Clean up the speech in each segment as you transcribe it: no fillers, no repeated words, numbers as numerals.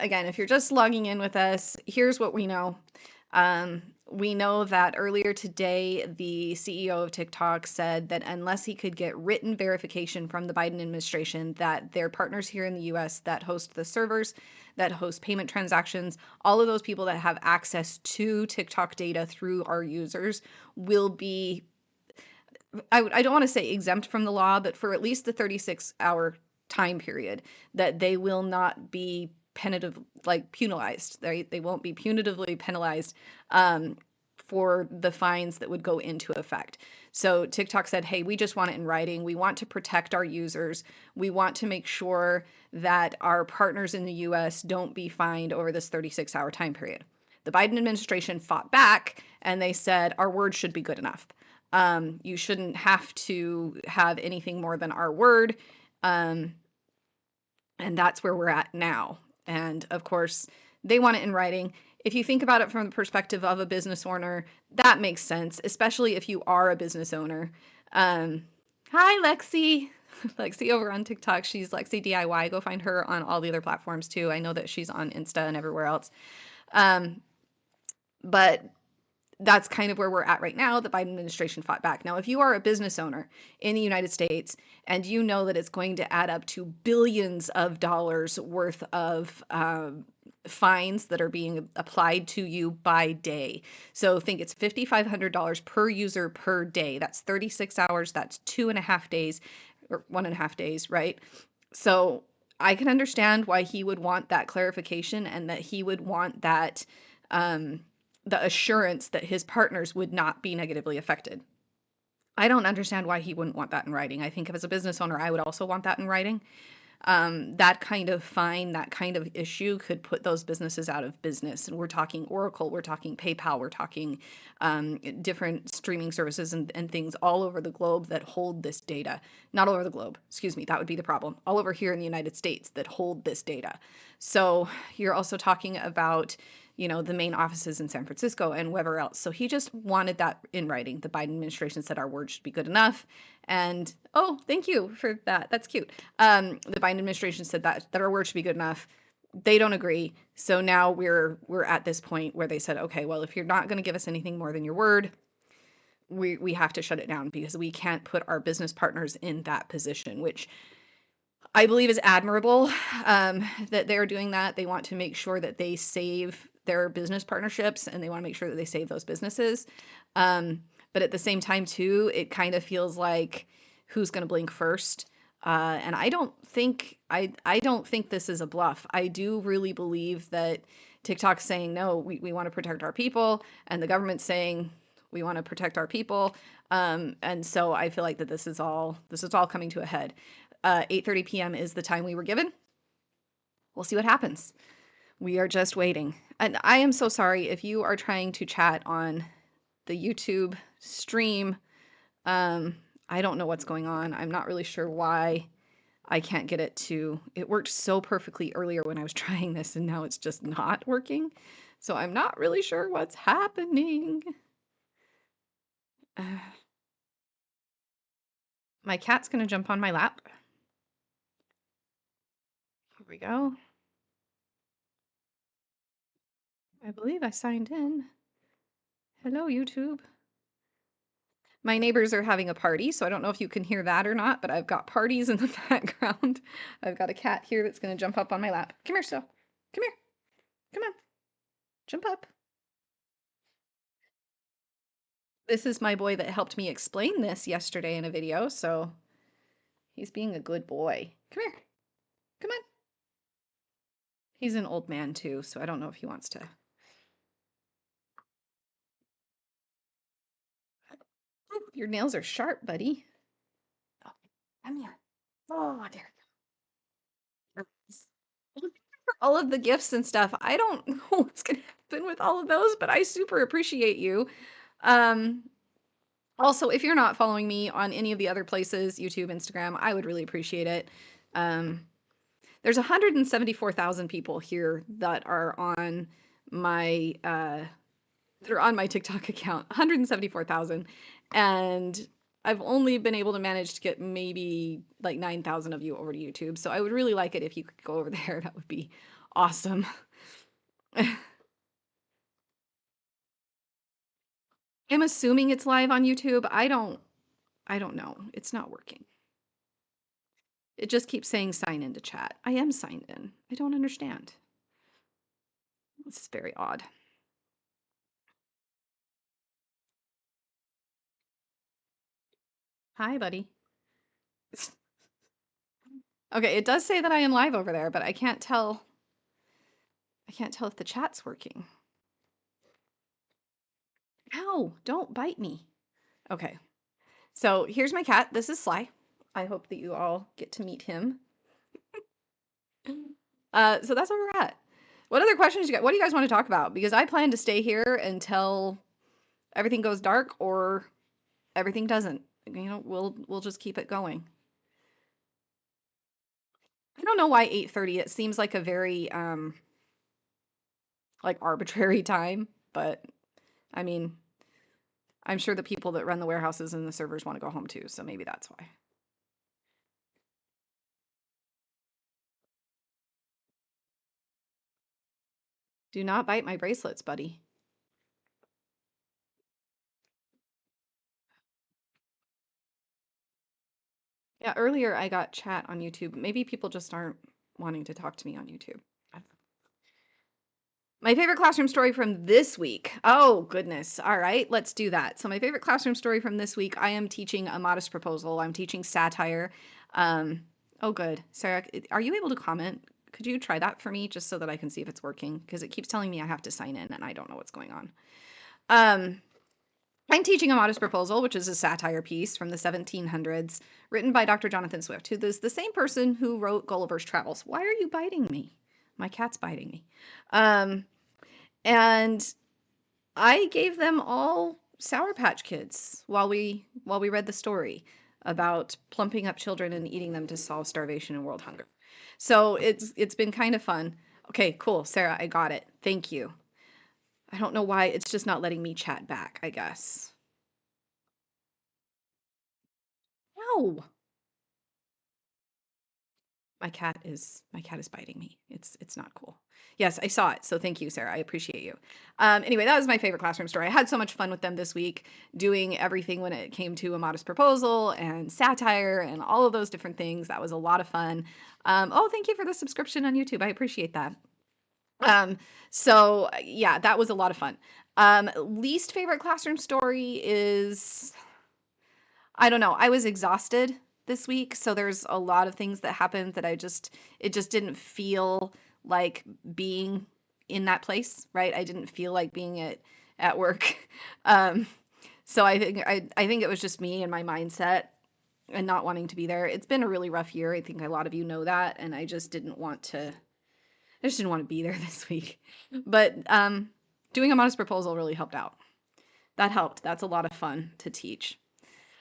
again, if you're just logging in with us, here's what we know. We know that earlier today, the CEO of TikTok said that unless he could get written verification from the Biden administration that their partners here in the US that host the servers, that host payment transactions, all of those people that have access to TikTok data through our users will be, I don't want to say exempt from the law, but for at least the 36-hour time period, that they will not be penalized. They won't be punitively penalized for the fines that would go into effect. So TikTok said, hey, we just want it in writing. We want to protect our users. We want to make sure that our partners in the US don't be fined over this 36-hour time period. The Biden administration fought back and they said our word should be good enough. You shouldn't have to have anything more than our word. And that's where we're at now. And of course, they want it in writing. If you think about it from the perspective of a business owner, that makes sense, especially if you are a business owner. Hi, Lexi. Lexi over on TikTok. She's Lexi DIY. Go find her on all the other platforms too. I know that she's on Insta and everywhere else. But that's kind of where we're at right now. The Biden administration fought back. Now, if you are a business owner in the United States and you know that it's going to add up to billions of dollars worth of fines that are being applied to you by day. So think it's $5,500 per user per day. That's 36 hours. That's 2.5 days or 1.5 days, right? So I can understand why he would want that clarification and that he would want that the assurance that his partners would not be negatively affected. I don't understand why he wouldn't want that in writing. I think as a business owner, I would also want that in writing. That kind of fine, that kind of issue could put those businesses out of business. And we're talking Oracle, we're talking PayPal, we're talking different streaming services and things all over the globe that hold this data. Not all over the globe, excuse me, that would be the problem. All over here in the United States that hold this data. So you're also talking about the main offices in San Francisco and wherever else. So he just wanted that in writing. The Biden administration said our word should be good enough. And oh, thank you for that. That's cute. The Biden administration said that our word should be good enough. They don't agree. So now we're at this point where they said, okay, well, if you're not going to give us anything more than your word, we have to shut it down because we can't put our business partners in that position, which I believe is admirable that they're doing that. They want to make sure that they save their business partnerships and they want to make sure that they save those businesses. But at the same time, too, it kind of feels like who's going to blink first. And I don't think this is a bluff. I do really believe that TikTok's saying, no, we want to protect our people, and the government's saying we want to protect our people. And so I feel like that this is all coming to a head. 8:30 p.m. is the time we were given. We'll see what happens. We are just waiting. And I am so sorry if you are trying to chat on the YouTube stream. I don't know what's going on. I'm not really sure why I can't get it to. It worked so perfectly earlier when I was trying this, and now it's just not working. So I'm not really sure what's happening. My cat's going to jump on my lap. Here we go. I believe I signed in. Hello, YouTube. My neighbors are having a party, so I don't know if you can hear that or not, but I've got parties in the background. I've got a cat here that's going to jump up on my lap. Come here, Stowe. Come here. Come on. Jump up. This is my boy that helped me explain this yesterday in a video, so he's being a good boy. Come here. Come on. He's an old man too, so I don't know if he wants to. Your nails are sharp, buddy. Oh, come here. Oh, there you go. All of the gifts and stuff. I don't know what's going to happen with all of those, but I super appreciate you. Also, if you're not following me on any of the other places, YouTube, Instagram, I would really appreciate it. There's 174,000 people here that are on my TikTok account. 174,000, and I've only been able to manage to get maybe like 9,000 of you over to YouTube. So I would really like it if you could go over there. That would be Awesome. I'm assuming it's live on YouTube. I don't know. It's not working. It just keeps saying sign into chat. I am signed in. I don't understand. This is very odd. Hi, buddy. Okay, it does say that I am live over there, but I can't tell if the chat's working. Ow, don't bite me. Okay. So here's my cat. This is Sly. I hope that you all get to meet him. So that's where we're at. What other questions you got? What do you guys want to talk about? Because I plan to stay here until everything goes dark or everything doesn't. We'll just keep it going. I don't know why 8:30. It seems like a very like arbitrary time, but I mean, I'm sure the people that run the warehouses and the servers want to go home too, so maybe that's why. Do not bite my bracelets, buddy. Yeah, earlier I got chat on YouTube. Maybe people just aren't wanting to talk to me on YouTube. My favorite classroom story from this week. Oh, goodness. All right, let's do that. So, my favorite classroom story from this week, I am teaching a modest proposal. I'm teaching satire. Oh, good. Sarah, are you able to comment? Could you try that for me just so that I can see if it's working? Because it keeps telling me I have to sign in and I don't know what's going on. I'm teaching a modest proposal, which is a satire piece from the 1700s, written by Dr. Jonathan Swift, who is the same person who wrote Gulliver's Travels. Why are you biting me? My cat's biting me. And I gave them all Sour Patch Kids while we read the story about plumping up children and eating them to solve starvation and world hunger. So it's been kind of fun. Okay, cool, Sarah, I got it. Thank you. I don't know why it's just not letting me chat back, I guess. No. My cat is biting me. It's not cool. Yes, I saw it. So thank you, Sarah. I appreciate you. Anyway, that was my favorite classroom story. I had so much fun with them this week doing everything when it came to a modest proposal and satire and all of those different things. That was a lot of fun. Oh, thank you for the subscription on YouTube. I appreciate that. So yeah, that was a lot of fun. Least favorite classroom story is I don't know. I was exhausted this week, so there's a lot of things that happened that it just didn't feel like being in that place, right? I didn't feel like being at work. Um, so I think it was just me and my mindset and not wanting to be there. It's been a really rough year. I think a lot of you know that, and I just didn't want to be there this week. But doing a modest proposal really helped out. That helped. That's a lot of fun to teach.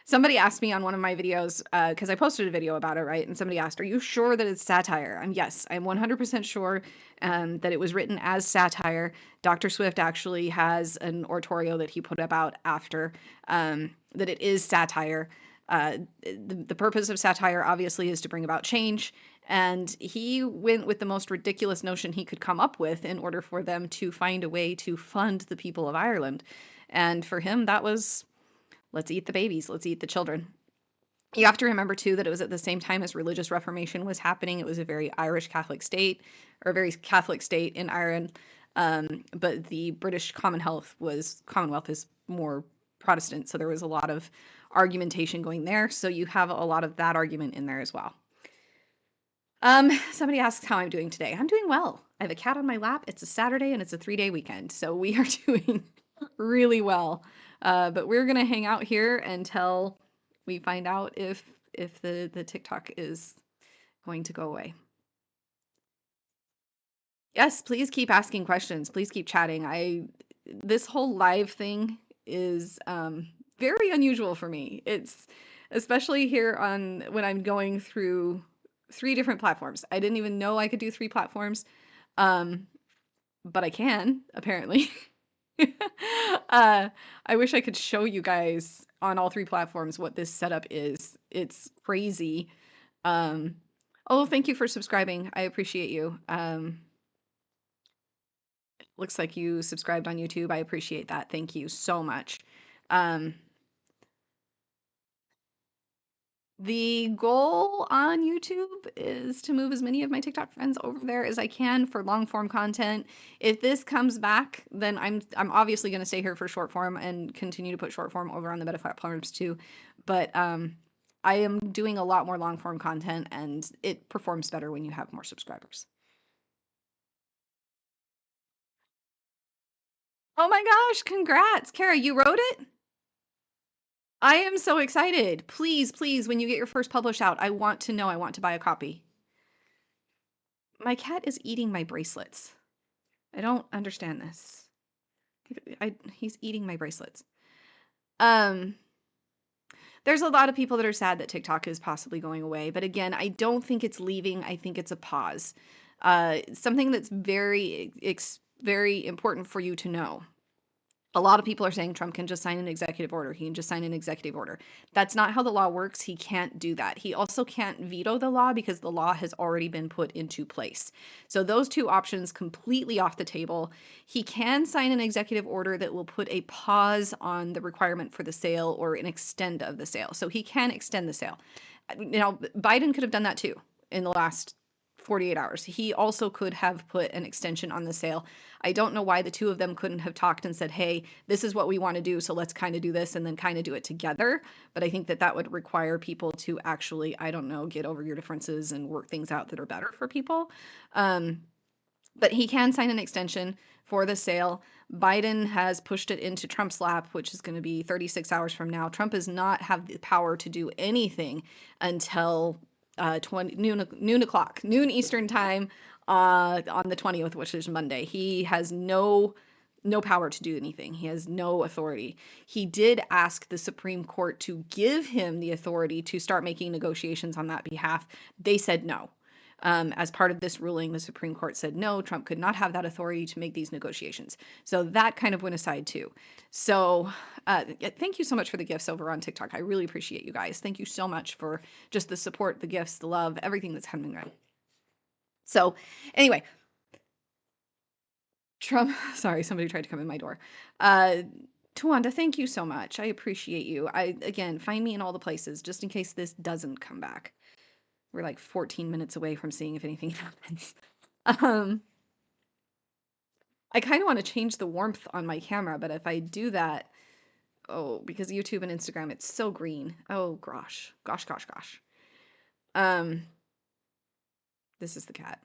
Somebody asked me on one of my videos, because I posted a video about it, right? And somebody asked, are you sure that it's satire? Yes, I'm 100% sure that it was written as satire. Dr. Swift actually has an oratorio that he put about after that it is satire. The purpose of satire, obviously, is to bring about change. And he went with the most ridiculous notion he could come up with in order for them to find a way to fund the people of Ireland. And for him, that was let's eat the babies, let's eat the children. You have to remember too that it was at the same time as religious reformation was happening. It was a very Irish Catholic state, or a very Catholic state in Ireland. But the British Commonwealth is more Protestant, so there was a lot of argumentation going there. So you have a lot of that argument in there as well. Somebody asks how I'm doing today. I'm doing well. I have a cat on my lap. It's a Saturday and it's a 3-day weekend, so we are doing really well. But we're gonna hang out here until we find out if the TikTok is going to go away. Yes, please keep asking questions. Please keep chatting. This whole live thing is very unusual for me. It's especially here on when I'm going through 3 different platforms. I didn't even know I could do 3 platforms, but I can apparently. I wish I could show you guys on all 3 platforms what this setup is. It's crazy. Oh, thank you for subscribing. I appreciate you. Looks like you subscribed on YouTube. I appreciate that. Thank you so much. Um, the goal on YouTube is to move as many of my TikTok friends over there as I can for long form content. If this comes back, then I'm obviously going to stay here for short form and continue to put short form over on the Meta platforms too. But I am doing a lot more long form content, and it performs better when you have more subscribers. Oh my gosh, congrats. Kara, you wrote it? I am so excited. Please, please, when you get your first publish out, I want to know. I want to buy a copy. My cat is eating my bracelets. I don't understand this. He's eating my bracelets. Um, there's a lot of people that are sad that TikTok is possibly going away, but again, I don't think it's leaving. I think it's a pause. Something that's very important for you to know. A lot of people are saying Trump can just sign an executive order. He can just sign an executive order. That's not how the law works. He can't do that. He also can't veto the law because the law has already been put into place. So those two options completely off the table. He can sign an executive order that will put a pause on the requirement for the sale or an extend of the sale. So he can extend the sale. Now, Biden could have done that too in the last 48 hours. He also could have put an extension on the sale. I don't know why the two of them couldn't have talked and said, hey, this is what we want to do, so let's kind of do this and then kind of do it together. But I think that that would require people to actually, I don't know, get over your differences and work things out that are better for people. But he can sign an extension for the sale. Biden has pushed it into Trump's lap, which is going to be 36 hours from now. Trump does not have the power to do anything until 20, noon Eastern time on the 20th, which is Monday. He has no power to do anything. He has no authority. He did ask the Supreme Court to give him the authority to start making negotiations on that behalf. They said no. As part of this ruling, the Supreme Court said no, Trump could not have that authority to make these negotiations. So that kind of went aside too. So thank you so much for the gifts over on TikTok. I really appreciate you guys. Thank you so much for just the support, the gifts, the love, everything that's coming around. So anyway, Trump, sorry, somebody tried to come in my door. Tawanda, thank you so much. I appreciate you. Again, find me in all the places just in case this doesn't come back. We're like 14 minutes away from seeing if anything happens. I kind of want to change the warmth on my camera, but if I do that, oh, because YouTube and Instagram, it's so green. Oh gosh, gosh. Um, this is the cat.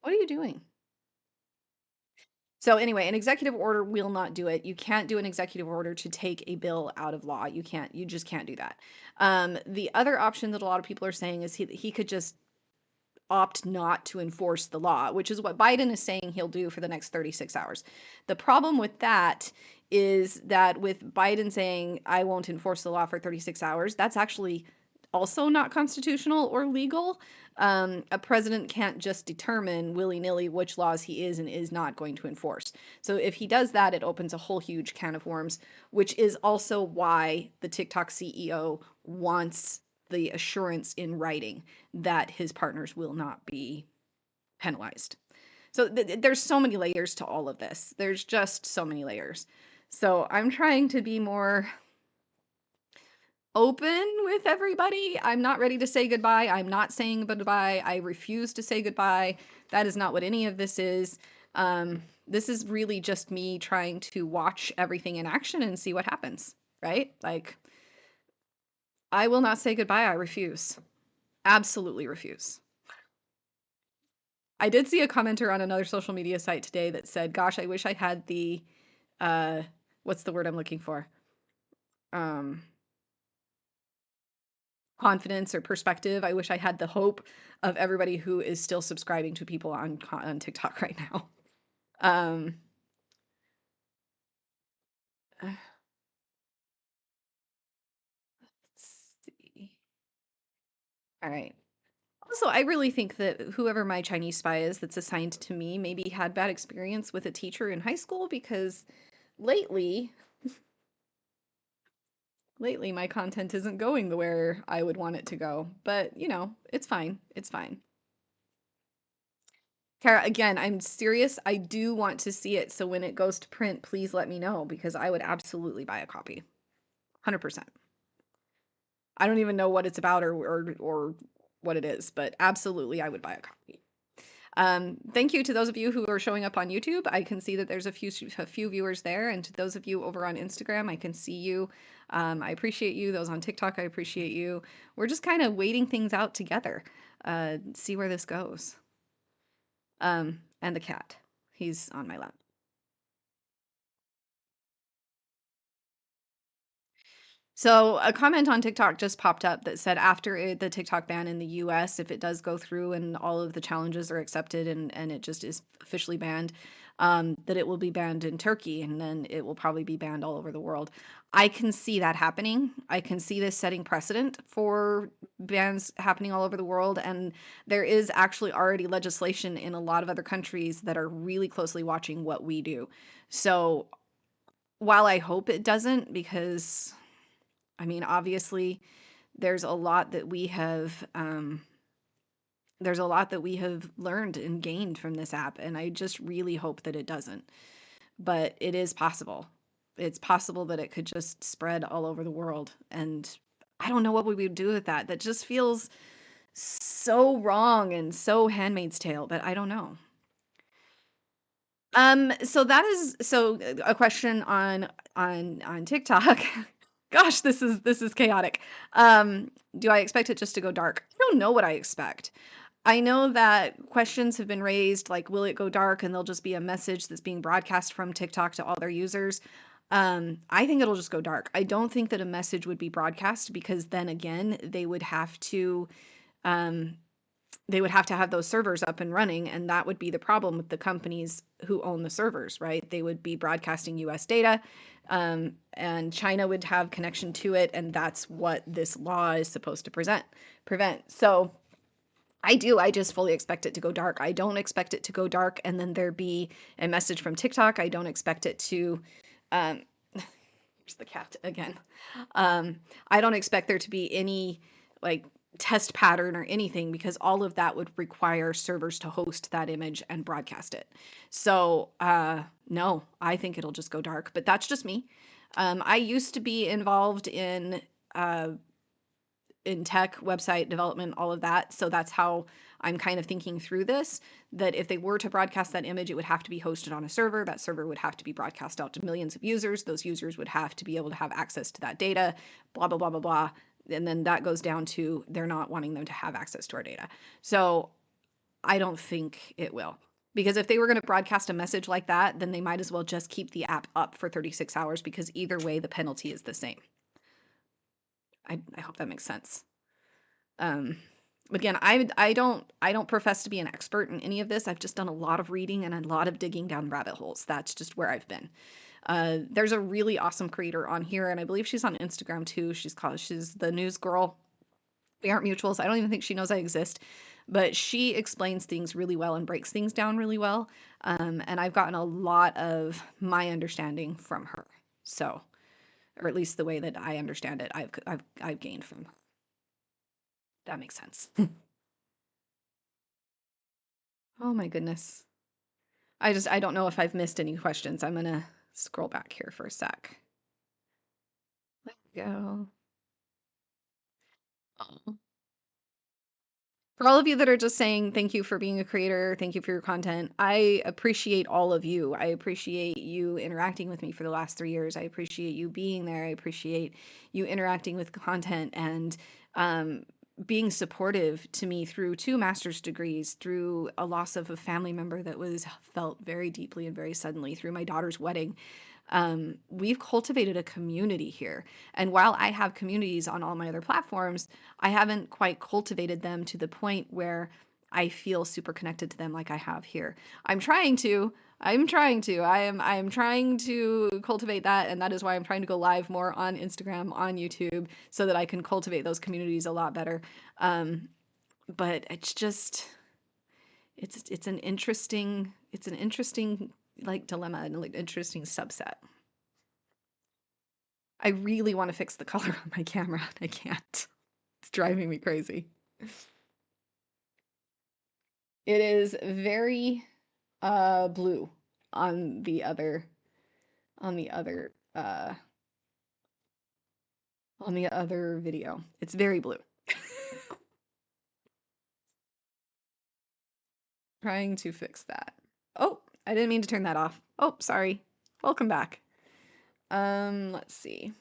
What are you doing? So anyway, an executive order will not do it. You can't do an executive order to take a bill out of law. You just can't do that. The other option that a lot of people are saying is he could just opt not to enforce the law, which is what Biden is saying he'll do for the next 36 hours. The problem with that is that with Biden saying, I won't enforce the law for 36 hours, that's actually also not constitutional or legal. A president can't just determine willy-nilly which laws he is and is not going to enforce. So if he does that, it opens a whole huge can of worms, which is also why the TikTok CEO wants the assurance in writing that his partners will not be penalized. So there's so many layers to all of this. There's just so many layers. So I'm trying to be more open with everybody. I'm not ready to say goodbye. I'm not saying goodbye. I refuse to say goodbye. That is not what any of this is. This is really just me trying to watch everything in action and see what happens, right? Like, I will not say goodbye. I refuse. Absolutely refuse. I did see a commenter on another social media site today that said, gosh, I wish I had the, what's the word I'm looking for? Um, confidence or perspective. I wish I had the hope of everybody who is still subscribing to people on TikTok right now. Um, let's see. All right. Also, I really think that whoever my Chinese spy is that's assigned to me maybe had bad experience with a teacher in high school because lately my content isn't going the where I would want it to go. But, you know, it's fine. It's fine. Kara, again, I'm serious. I do want to see it. So when it goes to print, please let me know because I would absolutely buy a copy. 100%. I don't even know what it's about or what it is, but absolutely I would buy a copy. Thank you to those of you who are showing up on YouTube. I can see that there's a few viewers there, and to those of you over on Instagram, I can see you. I appreciate you. Those on TikTok, I appreciate you. We're just kind of waiting things out together. See where this goes. And the cat, he's on my lap. So a comment on TikTok just popped up that said after the TikTok ban in the US, if it does go through and all of the challenges are accepted and it just is officially banned, that it will be banned in Turkey and then it will probably be banned all over the world. I can see that happening. I can see this setting precedent for bans happening all over the world. And there is actually already legislation in a lot of other countries that are really closely watching what we do. So while I hope it doesn't, because I mean, obviously, there's a lot that we have there's a lot that we have learned and gained from this app, and I just really hope that it doesn't. But it is possible. It's possible that it could just spread all over the world, and I don't know what we would do with that. That just feels so wrong and so Handmaid's Tale, but I don't know. So that is a question on TikTok. Gosh, this is chaotic. Do I expect it just to go dark? I don't know what I expect. I know that questions have been raised like, will it go dark and there'll just be a message that's being broadcast from TikTok to all their users? I think it'll just go dark. I don't think that a message would be broadcast because then again, um, they would have to have those servers up and running, and that would be the problem with the companies who own the servers, right? They would be broadcasting US data, and China would have connection to it, and that's what this law is supposed to prevent. So I just fully expect it to go dark. I don't expect it to go dark and then there be a message from TikTok. I don't expect it to um here's the cat again. I don't expect there to be any like test pattern or anything because all of that would require servers to host that image and broadcast it. So, no, I think it'll just go dark, but that's just me. I used to be involved uh, in tech, website development, all of that. So that's how I'm kind of thinking through this, that if they were to broadcast that image, it would have to be hosted on a server. That server would have to be broadcast out to millions of users. Those users would have to be able to have access to that data, blah, blah, blah, blah, blah. And then that goes down to they're not wanting them to have access to our data. So I don't think it will. Because if they were going to broadcast a message like that, then they might as well just keep the app up for 36 hours because either way, the penalty is the same. I hope that makes sense. Um, again, I don't profess to be an expert in any of this. I've just done a lot of reading and a lot of digging down rabbit holes. That's just where I've been. There's a really awesome creator on here, and I believe she's on Instagram too. She's the news girl. We aren't mutuals. I don't even think she knows I exist, but she explains things really well and breaks things down really well. And I've gotten a lot of my understanding from her. So, or at least the way that I understand it, I've gained from her. That makes sense. Oh my goodness. I don't know if I've missed any questions. I'm gonna scroll back here for a sec. Let go. Oh. For all of you that are just saying thank you for being a creator, thank you for your content. I appreciate all of you. I appreciate you interacting with me for the last 3 years. I appreciate you being there. I appreciate you interacting with content and being supportive to me through 2 master's degrees, through a loss of a family member that was felt very deeply and very suddenly, through my daughter's wedding. We've cultivated a community here. And while I have communities on all my other platforms, I haven't quite cultivated them to the point where I feel super connected to them like I have here. I'm trying to. I am trying to cultivate that, and that is why I'm trying to go live more on Instagram, on YouTube, so that I can cultivate those communities a lot better. But it's just it's an interesting like dilemma and like interesting subset. I really want to fix the color on my camera. I can't. It's driving me crazy. It is very blue on on the other uh on the other video. It's very blue. Trying to fix that. Oh, I didn't mean to turn that off. Oh, sorry. Welcome back. Let's see.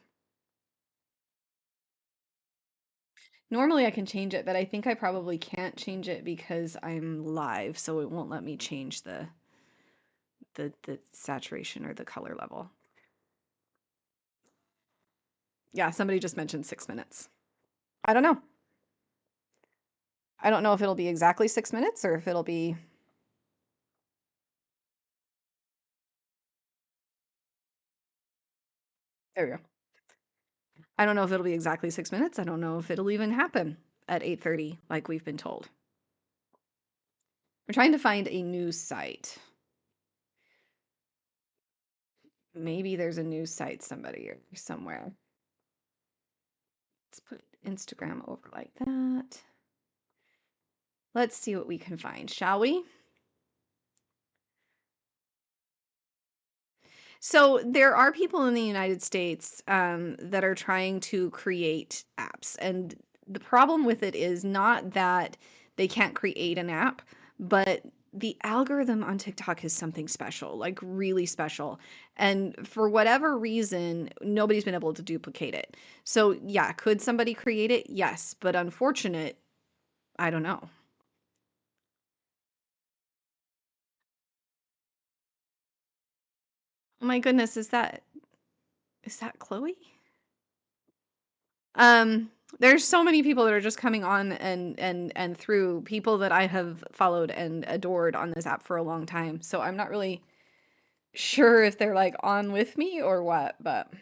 Normally I can change it, but I think I probably can't change it because I'm live, so it won't let me change the saturation or the color level. Yeah, somebody just mentioned 6 minutes. I don't know. I don't know if it'll be exactly 6 minutes or if it'll be. There we go. I don't know if it'll be exactly 6 minutes. I don't know if it'll even happen at 8:30 like we've been told. We're trying to find a news site. Maybe there's a news site somewhere. Let's put Instagram over like that. Let's see what we can find, shall we? So there are people in the United States that are trying to create apps, and the problem with it is not that they can't create an app, but the algorithm on TikTok is something special, like really special. And for whatever reason, nobody's been able to duplicate it. So yeah, could somebody create it? Yes, but unfortunate, I don't know. Oh my goodness, is that Chloe? Um, there's so many people that are just coming on and through people that I have followed and adored on this app for a long time. So I'm not really sure if they're like on with me or what, but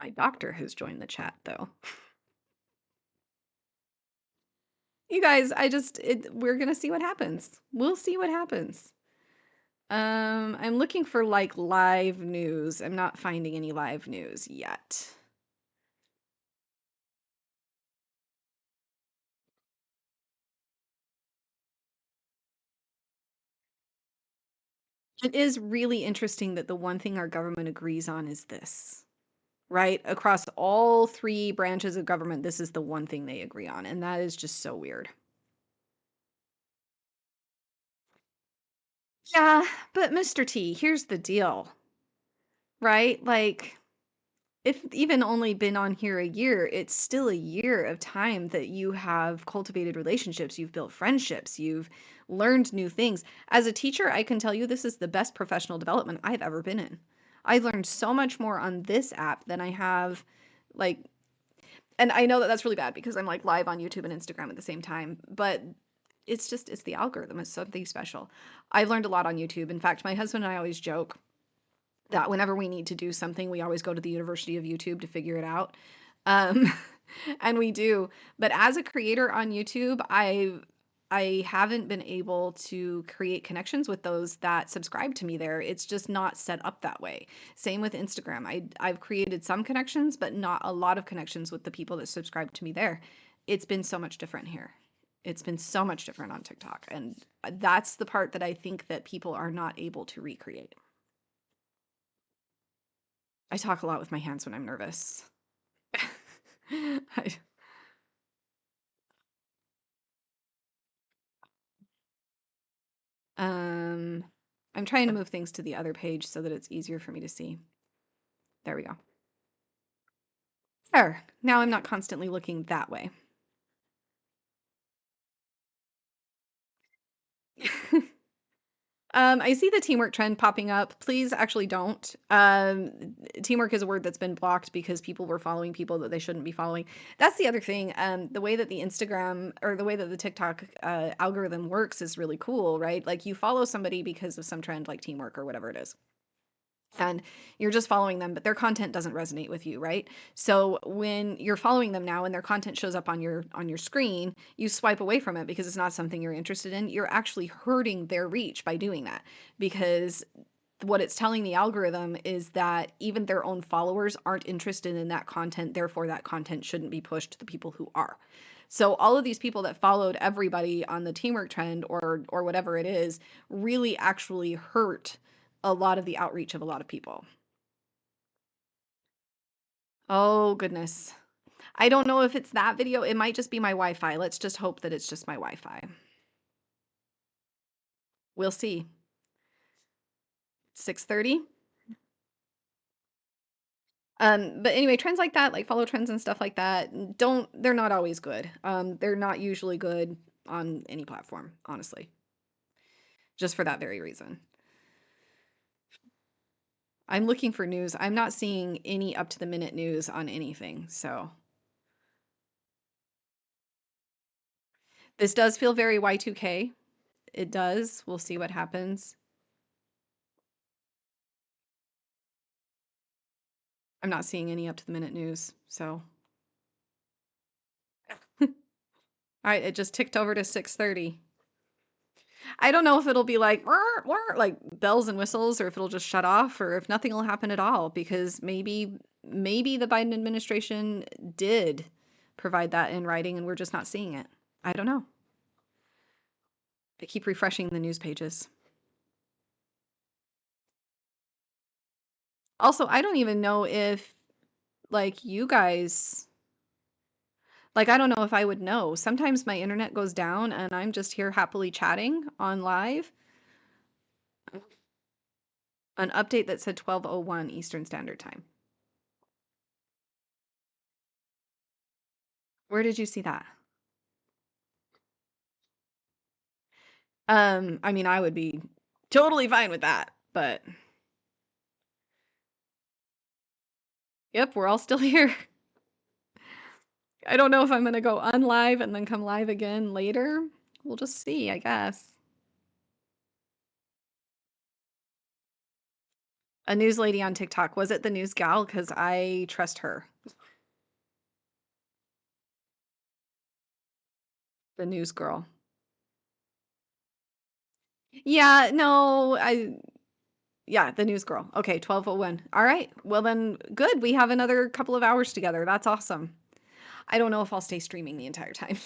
my doctor has joined the chat though. You guys, we're gonna see what happens. We'll see what happens. I'm looking for like live news. I'm not finding any live news yet. It is really interesting that the one thing our government agrees on is this, right? Across all three branches of government, this is the one thing they agree on, and that is just so weird. Yeah, but Mr. T, here's the deal, right? Like, if even only been on here a year, it's still a year of time that you have cultivated relationships, you've built friendships, you've learned new things. As a teacher, I can tell you this is the best professional development I've ever been in. I've learned so much more on this app than I have, like, and I know that that's really bad because I'm like live on YouTube and Instagram at the same time, but it's the algorithm. It's something special. I've learned a lot on YouTube. In fact, my husband and I always joke that whenever we need to do something, we always go to the University of YouTube to figure it out. Um, and we do. But as a creator on YouTube, I haven't been able to create connections with those that subscribe to me there. It's just not set up that way. Same with Instagram. I've created some connections, but not a lot of connections with the people that subscribe to me there. It's been so much different here. It's been so much different on TikTok. And that's the part that I think that people are not able to recreate. I talk a lot with my hands when I'm nervous. I, um, I'm trying to move things to the other page so that it's easier for me to see. There we go. There. Now I'm not constantly looking that way. I see the teamwork trend popping up. Please actually don't. Teamwork is a word that's been blocked because people were following people that they shouldn't be following. That's the other thing. The way that the Instagram or the way that the TikTok algorithm works is really cool, right? Like you follow somebody because of some trend like teamwork or whatever it is. And you're just following them, but their content doesn't resonate with you, right? So when you're following them now and their content shows up on your screen, you swipe away from it because it's not something you're interested in. You're actually hurting their reach by doing that because what it's telling the algorithm is that even their own followers aren't interested in that content, therefore that content shouldn't be pushed to the people who are. So all of these people that followed everybody on the teamwork trend or whatever it is really actually hurt a lot of the outreach of a lot of people. Oh goodness. I don't know if it's that video. It might just be my Wi-Fi. Let's just hope that it's just my Wi-Fi. We'll see. 6:30. But anyway, trends like that, like follow trends and stuff like that, they're not always good. They're not usually good on any platform, honestly, just for that very reason. I'm looking for news. I'm not seeing any up to the minute news on anything. So this does feel very Y2K. It does. We'll see what happens. I'm not seeing any up to the minute news. So, all right, it just ticked over to 6:30. I don't know if it'll be like "Whir, whir," like bells and whistles, or if it'll just shut off, or if nothing will happen at all, because maybe the Biden administration did provide that in writing and we're just not seeing it. I don't know. I keep refreshing the news pages. Also, I don't even know if like you guys like I don't know if I would know. Sometimes my internet goes down and I'm just here happily chatting on live. An update that said 12:01 Eastern Standard Time. Where did you see that? I mean, I would be totally fine with that, but yep, we're all still here. I don't know if I'm gonna go unlive and then come live again later. We'll just see, I guess. A news lady on TikTok. Was it the news gal? Because I trust her. The news girl. Yeah, no, yeah, the news girl. Okay, 12:01. All right. Well then, good. We have another couple of hours together. That's awesome. I don't know if I'll stay streaming the entire time.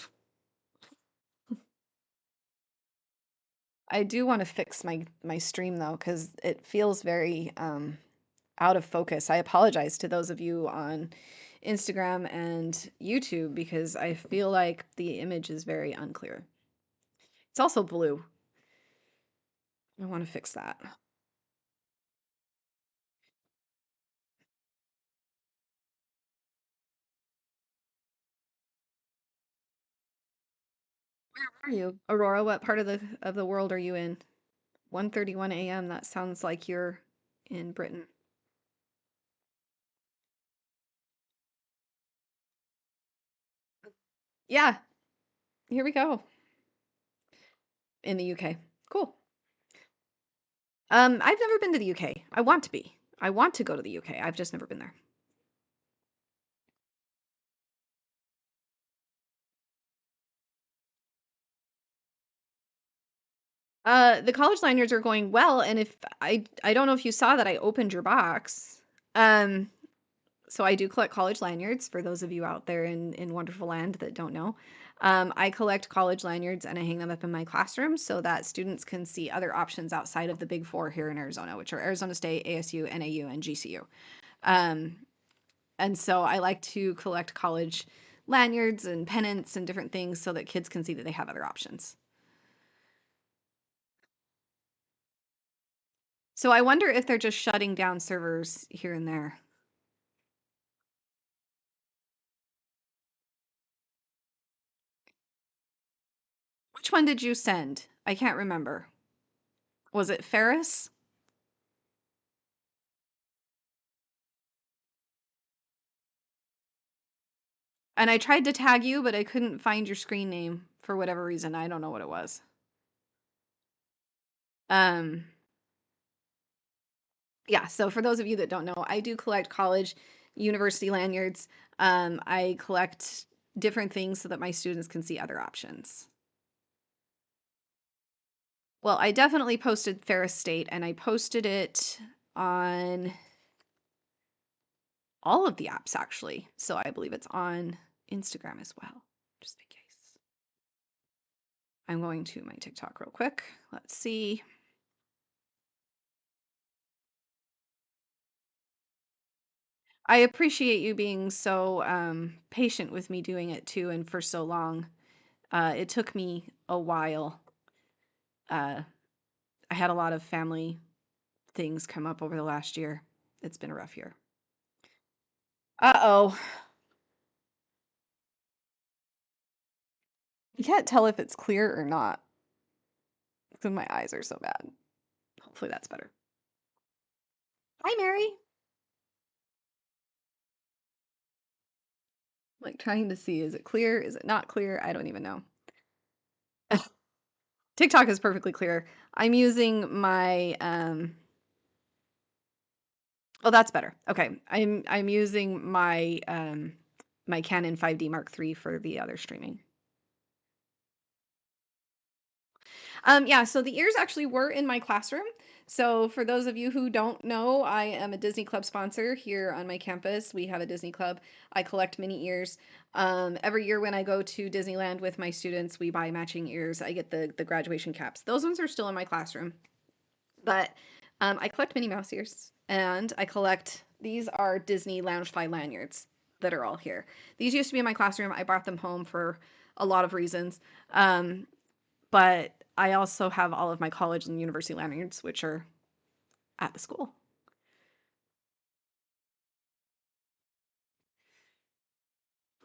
I do want to fix my stream though, because it feels very out of focus. I apologize to those of you on Instagram and YouTube because I feel like the image is very unclear. It's also blue. I want to fix that. Where are you? Aurora, what part of the world are you in? 1:31 a.m. That sounds like you're in Britain. Yeah, here we go. In the UK. Cool. I've never been to the UK. I want to be. I want to go to the UK. I've just never been there. The college lanyards are going well, and if I don't know if you saw that I opened your box. Um, so I do collect college lanyards for those of you out there in wonderful land that don't know. I collect college lanyards and I hang them up in my classroom so that students can see other options outside of the big four here in Arizona, which are Arizona State, ASU, NAU, and GCU. Um, and so I like to collect college lanyards and pennants and different things so that kids can see that they have other options. So I wonder if they're just shutting down servers here and there. Which one did you send? I can't remember. Was it Ferris? And I tried to tag you, but I couldn't find your screen name for whatever reason. I don't know what it was. Um, yeah, so for those of you that don't know, I do collect college, university lanyards. I collect different things so that my students can see other options. Well, I definitely posted Ferris State, and I posted it on all of the apps actually. So I believe it's on Instagram as well, just in case. I'm going to my TikTok real quick. Let's see. I appreciate you being so patient with me doing it too, and for so long. It took me a while. Uh, I had a lot of family things come up over the last year. It's been a rough year. Uh-oh. You can't tell if it's clear or not because my eyes are so bad. Hopefully that's better. Hi, Mary. Like trying to see, is it clear? Is it not clear? I don't even know. TikTok is perfectly clear. I'm using my oh, that's better. Okay. I'm using my my Canon 5D Mark III for the other streaming. Yeah, so the ears actually were in my classroom. So for those of you who don't know, I am a Disney Club sponsor here on my campus. We have a Disney Club. I collect mini ears. Every year when I go to Disneyland with my students, we buy matching ears. I get the graduation caps. Those ones are still in my classroom. But I collect Minnie Mouse ears, and I collect, these are Disney Loungefly lanyards that are all here. These used to be in my classroom. I brought them home for a lot of reasons. But I also have all of my college and university lanyards, which are at the school.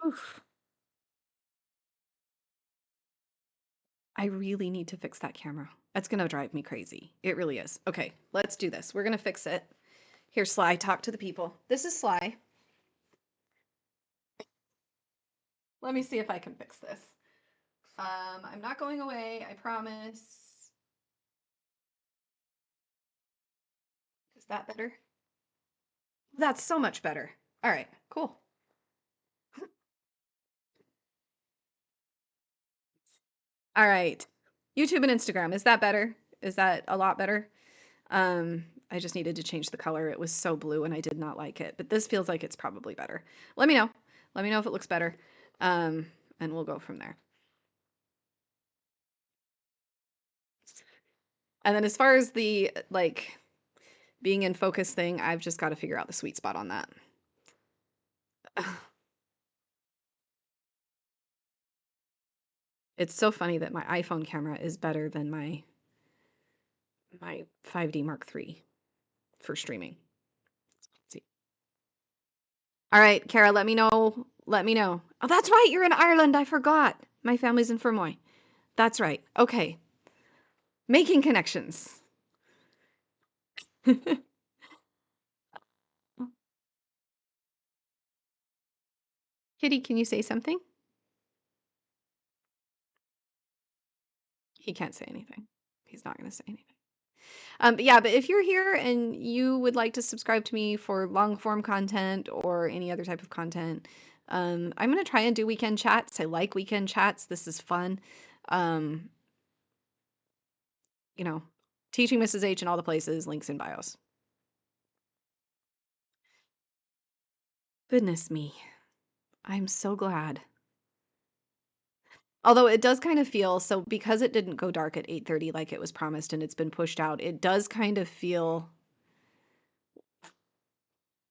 Oof. I really need to fix that camera. That's going to drive me crazy. It really is. Okay, let's do this. We're going to fix it. Here, Sly, talk to the people. This is Sly. Let me see if I can fix this. I'm not going away, I promise. Is that better? That's so much better. All right, cool. All right. YouTube and Instagram, is that better? Is that a lot better? I just needed to change the color. It was so blue and I did not like it, but this feels like it's probably better. Let me know. Let me know if it looks better. And we'll go from there. And then as far as the like being in focus thing, I've just got to figure out the sweet spot on that. It's so funny that my iPhone camera is better than my 5D Mark III for streaming. Let's see. All right, Kara, let me know. Let me know. Oh, that's right. You're in Ireland. I forgot. My family's in Fermoy. That's right. Okay. Making connections. Kitty, can you say something? He can't say anything. He's not going to say anything. But yeah, but if you're here and you would like to subscribe to me for long form content or any other type of content, I'm going to try and do weekend chats. I like weekend chats. This is fun. Um, you know, teaching Mrs. H in all the places, links in bios. Goodness me. I'm so glad. Although it does kind of feel so because it didn't go dark at 8:30 like it was promised and it's been pushed out, it does kind of feel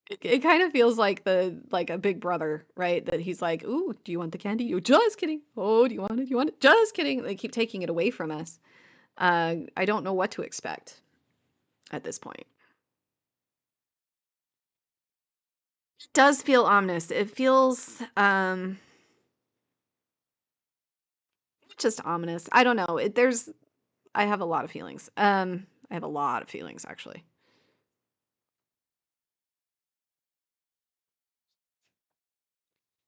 it kind of feels like the like a big brother, right? That he's like, "Ooh, do you want the candy? You just kidding. Oh, do you want it? You want it? Just kidding." They keep taking it away from us. I don't know what to expect at this point. It does feel ominous. It feels just ominous. I don't know. There's I have a lot of feelings. I have a lot of feelings actually.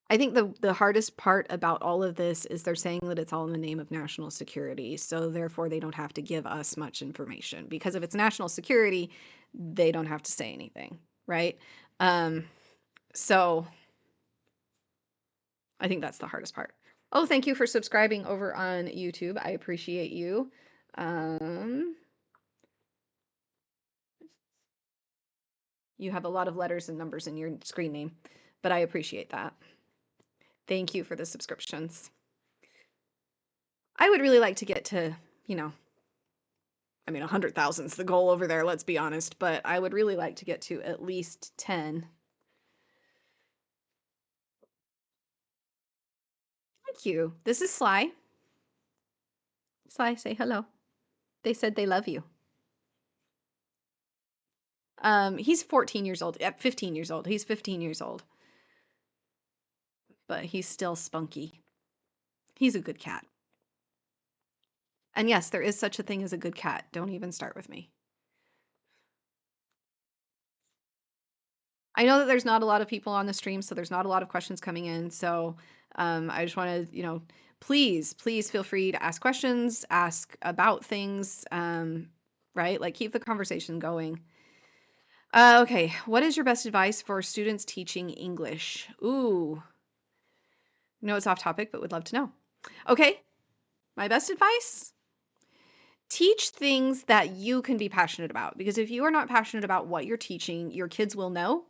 I think the hardest part about all of this is they're saying that it's all in the name of national security, so therefore they don't have to give us much information because if it's national security, they don't have to say anything, right? Um, so I think that's the hardest part. Oh, thank you for subscribing over on YouTube. I appreciate you. Um, you have a lot of letters and numbers in your screen name, but I appreciate that. Thank you for the subscriptions. I would really like to get to, you know, I mean, 100,000 is the goal over there, let's be honest, but I would really like to get to at least 10. Thank you. This is Sly. Sly, say hello. They said they love you. He's 14 years old, 15 years old. He's 15 years old, but he's still spunky. He's a good cat. And yes, there is such a thing as a good cat. Don't even start with me. I know that there's not a lot of people on the stream, so there's not a lot of questions coming in. So I just want to, please, please feel free to ask questions, ask about things, right? Like keep the conversation going. Okay, what is your best advice for students teaching English? Ooh, no, it's off topic, but would love to know. Okay, my best advice? Teach things that you can be passionate about, because if you are not passionate about what you're teaching, your kids will know,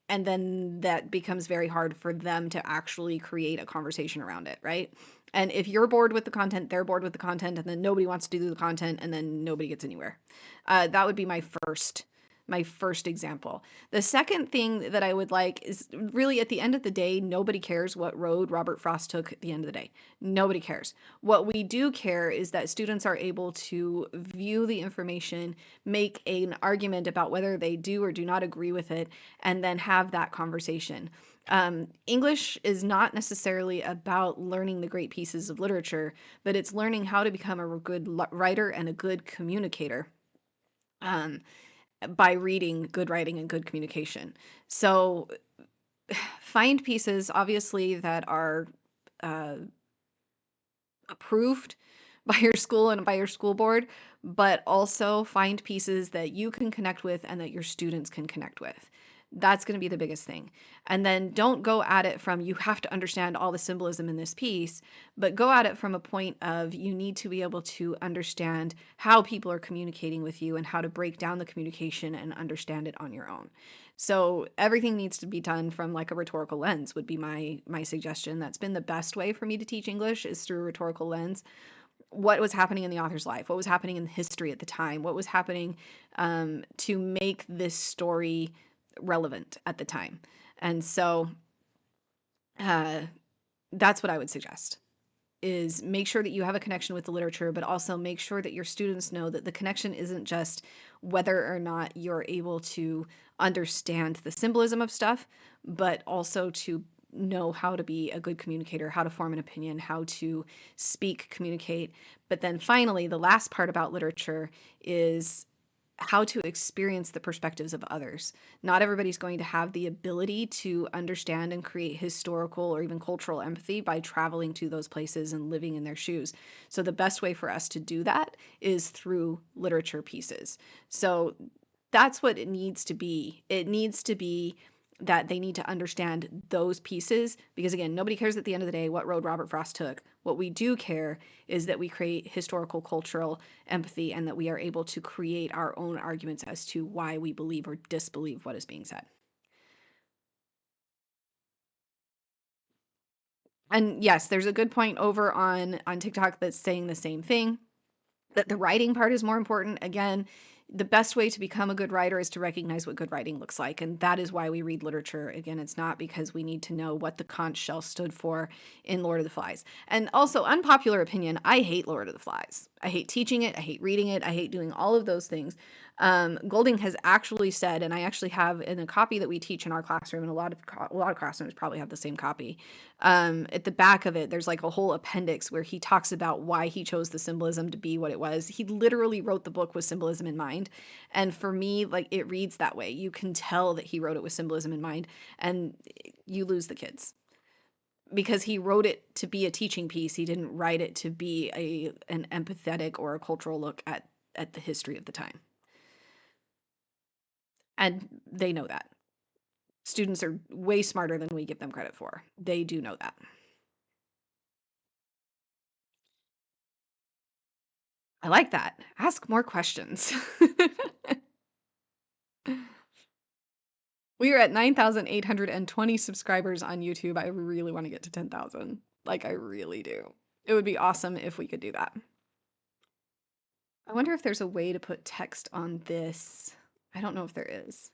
and then that becomes very hard for them to actually create a conversation around it, right? And if you're bored with the content, they're bored with the content, and then nobody wants to do the content, and then nobody gets anywhere. That would be my first example. The second thing that I would like is really at the end of the day, nobody cares what road Robert Frost took at the end of the day. Nobody cares. What we do care is that students are able to view the information, make an argument about whether they do or do not agree with it, and then have that conversation. English is not necessarily about learning the great pieces of literature, but it's learning how to become a good writer and a good communicator. Um, by reading good writing and good communication. So find pieces, obviously, that are uh, approved by your school and by your school board, but also find pieces that you can connect with and that your students can connect with. That's going to be the biggest thing. And then don't go at it from you have to understand all the symbolism in this piece, but go at it from a point of you need to be able to understand how people are communicating with you and how to break down the communication and understand it on your own. So everything needs to be done from like a rhetorical lens would be my suggestion. That's been the best way for me to teach English is through a rhetorical lens. What was happening in the author's life? What was happening in history at the time? What was happening to make this story relevant at the time? And so uh, that's what I would suggest is make sure that you have a connection with the literature, but also make sure that your students know that the connection isn't just whether or not you're able to understand the symbolism of stuff, but also to know how to be a good communicator, how to form an opinion, how to speak, communicate. But then finally, the last part about literature is how to experience the perspectives of others. Not everybody's going to have the ability to understand and create historical or even cultural empathy by traveling to those places and living in their shoes. So, the best way for us to do that is through literature pieces. So, that's what it needs to be. It needs to be that they need to understand those pieces because, again, nobody cares at the end of the day what road Robert Frost took. What we do care is that we create historical, cultural empathy and that we are able to create our own arguments as to why we believe or disbelieve what is being said. And yes, there's a good point over on TikTok that's saying the same thing, that the writing part is more important. Again, the best way to become a good writer is to recognize what good writing looks like. And that is why we read literature. Again, it's not because we need to know what the conch shell stood for in Lord of the Flies. And also, unpopular opinion, I hate Lord of the Flies. I hate teaching it. I hate reading it. I hate doing all of those things. Golding has actually said, and I actually have in a copy that we teach in our classroom, and a lot of classrooms probably have the same copy. At the back of it, there's like a whole appendix where he talks about why he chose the symbolism to be what it was. He literally wrote the book with symbolism in mind. And for me, like it reads that way. You can tell that he wrote it with symbolism in mind, and you lose the kids because he wrote it to be a teaching piece. He didn't write it to be an empathetic or a cultural look at the history of the time. And they know that. Students are way smarter than we give them credit for. They do know that. I like that. Ask more questions. We are at 9,820 subscribers on YouTube. I really want to get to 10,000. Like, I really do. It would be awesome if we could do that. I wonder if there's a way to put text on this. I don't know if there is.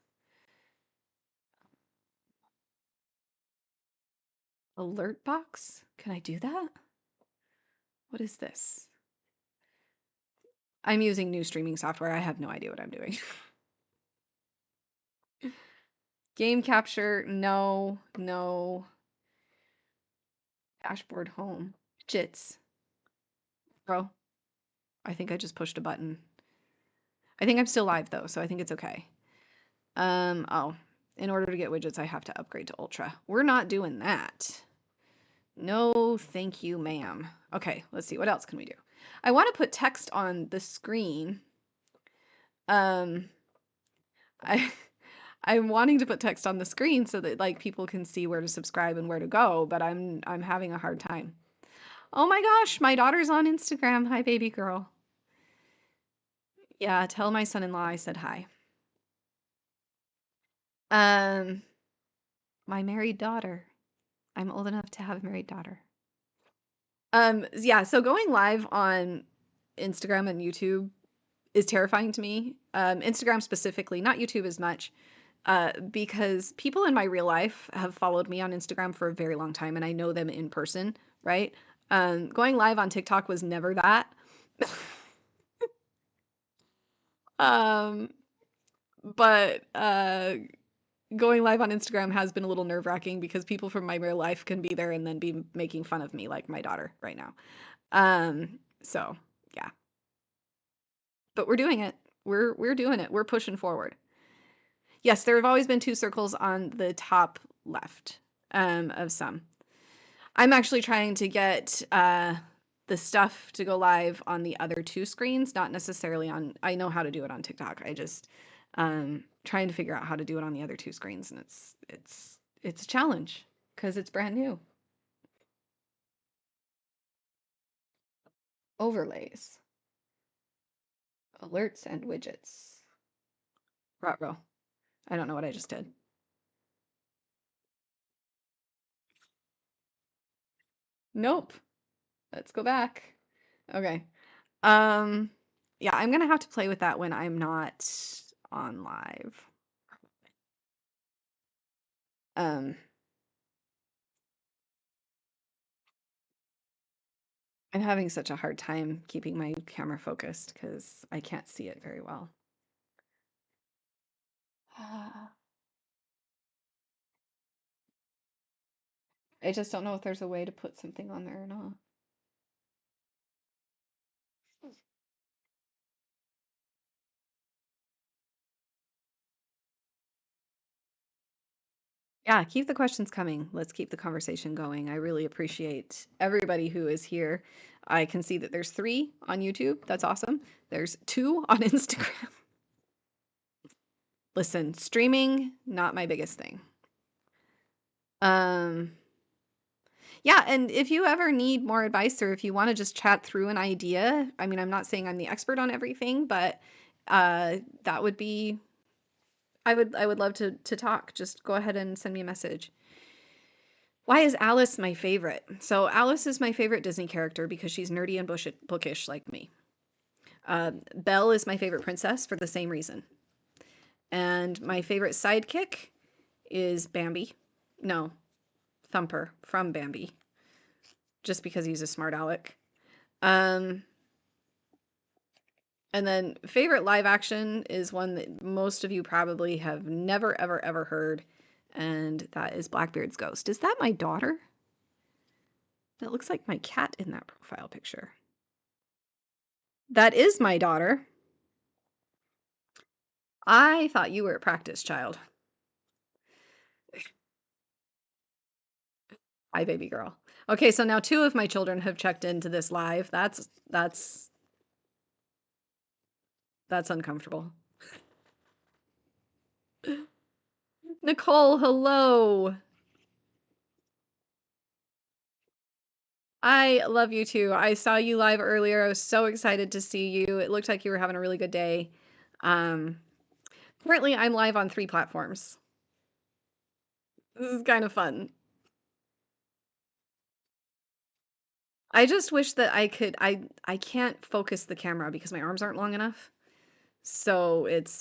Alert box? Can I do that? What is this? I'm using new streaming software. I have no idea what I'm doing. Game capture, no, no. Dashboard home. Jits. Bro, I think I just pushed a button. I think I'm still live though, so I think it's okay. Oh, in order to get widgets, I have to upgrade to Ultra. We're not doing that. No, thank you, ma'am. Okay, let's see. What else can we do? I want to put text on the screen. I I'm wanting to put text on the screen so that like people can see where to subscribe and where to go, but I'm having a hard time. Oh my gosh, my daughter's on Instagram. Hi, baby girl. Yeah, tell my son-in-law I said hi. Um, my married daughter. I'm old enough to have a married daughter. Yeah, so going live on Instagram and YouTube is terrifying to me. Instagram specifically, not YouTube as much, because people in my real life have followed me on Instagram for a very long time and I know them in person, right? Going live on TikTok was never that. um, but going live on Instagram has been a little nerve-wracking because people from my real life can be there and then be making fun of me, like my daughter right now. So yeah, but we're doing it. We're doing it. We're pushing forward. Yes, there have always been two circles on the top left of some. I'm actually trying to get the stuff to go live on the other two screens, not necessarily on. I know how to do it on TikTok. I just trying to figure out how to do it on the other two screens, and it's a challenge because it's brand new. Overlays, alerts, and widgets. Rotro. I don't know what I just did. Nope. Let's go back. Okay. Um, yeah, I'm gonna have to play with that when I'm not on live. Um, I'm having such a hard time keeping my camera focused because I can't see it very well. I just don't know if there's a way to put something on there or not. Yeah, keep the questions coming. Let's keep the conversation going. I really appreciate everybody who is here. I can see that there's 3 on YouTube. That's awesome. There's 2 on Instagram. Listen, streaming, not my biggest thing. Um, yeah, and if you ever need more advice or if you want to just chat through an idea, I mean, I'm not saying I'm the expert on everything, but that would be I would love to talk. Just go ahead and send me a message. Why is Alice my favorite? So Alice is my favorite Disney character because she's nerdy and bookish like me. Belle is my favorite princess for the same reason. And my favorite sidekick is Bambi. No, Thumper from Bambi, just because he's a smart aleck. Um, and then favorite live action is one that most of you probably have never, ever, ever heard, and that is Blackbeard's Ghost. Is that my daughter? That looks like my cat in that profile picture. That is my daughter. I thought you were a practice child. Hi, baby girl. Okay, so now 2 of my children have checked into this live. That's uncomfortable. Nicole, hello. I love you too. I saw you live earlier. I was so excited to see you. It looked like you were having a really good day. Um, Currently, I'm live on 3 platforms. This is kind of fun. I just wish that I can't focus the camera because my arms aren't long enough. So it's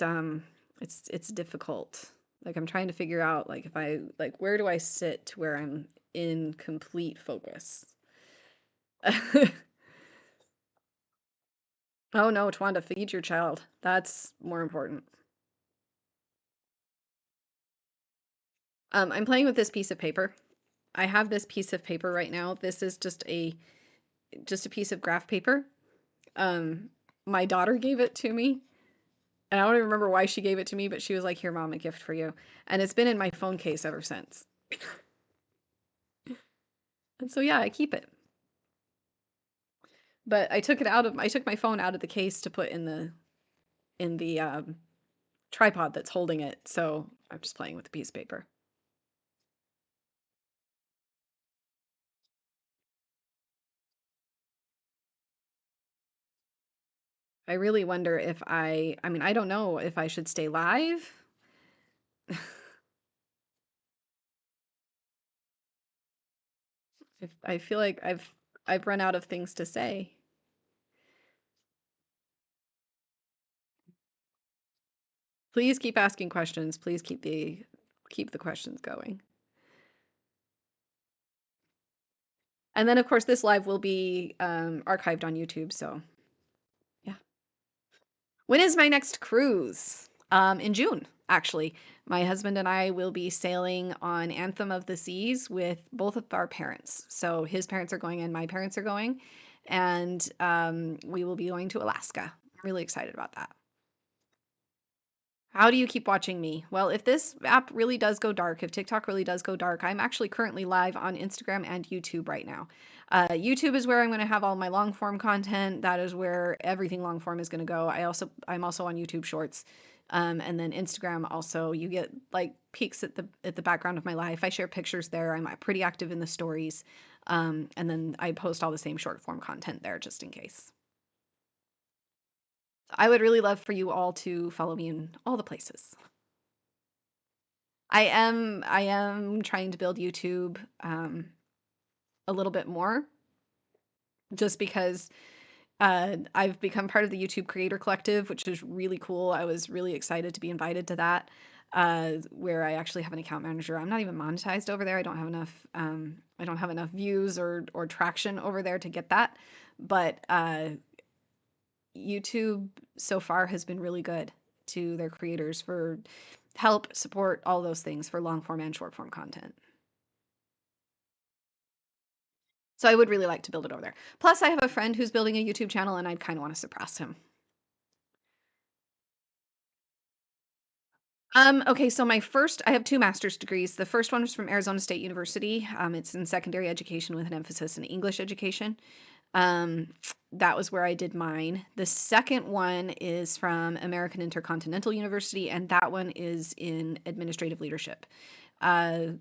difficult. Like I'm trying to figure out like if I like where do I sit to where I'm in complete focus. Oh no, Twanda, feed your child. That's more important. I'm playing with this piece of paper. I have this piece of paper right now. This is just a piece of graph paper. Um, my daughter gave it to me, and I don't even remember why she gave it to me, but she was like, "Here, mom, a gift for you." And it's been in my phone case ever since. And so yeah, I keep it. But I took my phone out of the case to put in the tripod that's holding it. So I'm just playing with the piece of paper. I really wonder if I mean, I don't know if I should stay live. If I feel like I've run out of things to say. Please keep asking questions. Please keep the questions going. And then of course this live will be archived on YouTube, so yeah. When is my next cruise? In June, actually. My husband and I will be sailing on Anthem of the Seas with both of our parents. So his parents are going and my parents are going, and we will be going to Alaska. I'm really excited about that. How do you keep watching me? Well, if this app really does go dark, if TikTok really does go dark, I'm actually currently live on Instagram and YouTube right now. YouTube is where I'm going to have all my long form content. That is where everything long form is going to go. I'm also on YouTube Shorts, and then Instagram. Also, you get like peeks at the background of my life. I share pictures there. I'm pretty active in the stories, and then I post all the same short form content there just in case. I would really love for you all to follow me in all the places. I am trying to build YouTube a little bit more just because I've become part of the YouTube Creator Collective, which is really cool. I was really excited to be invited to that, where I actually have an account manager. I'm not even monetized over there. I don't have enough views or traction over there to get that. But YouTube so far has been really good to their creators for help, support, all those things for long form and short form content. So I would really like to build it over there. Plus, I have a friend who's building a YouTube channel, and I'd kind of want to surpass him. Okay, so I have 2 master's degrees. The first one was from Arizona State University. It's in secondary education with an emphasis in English education. Um, that was where I did mine. The second one is from American Intercontinental University, and that one is in administrative leadership. Uh,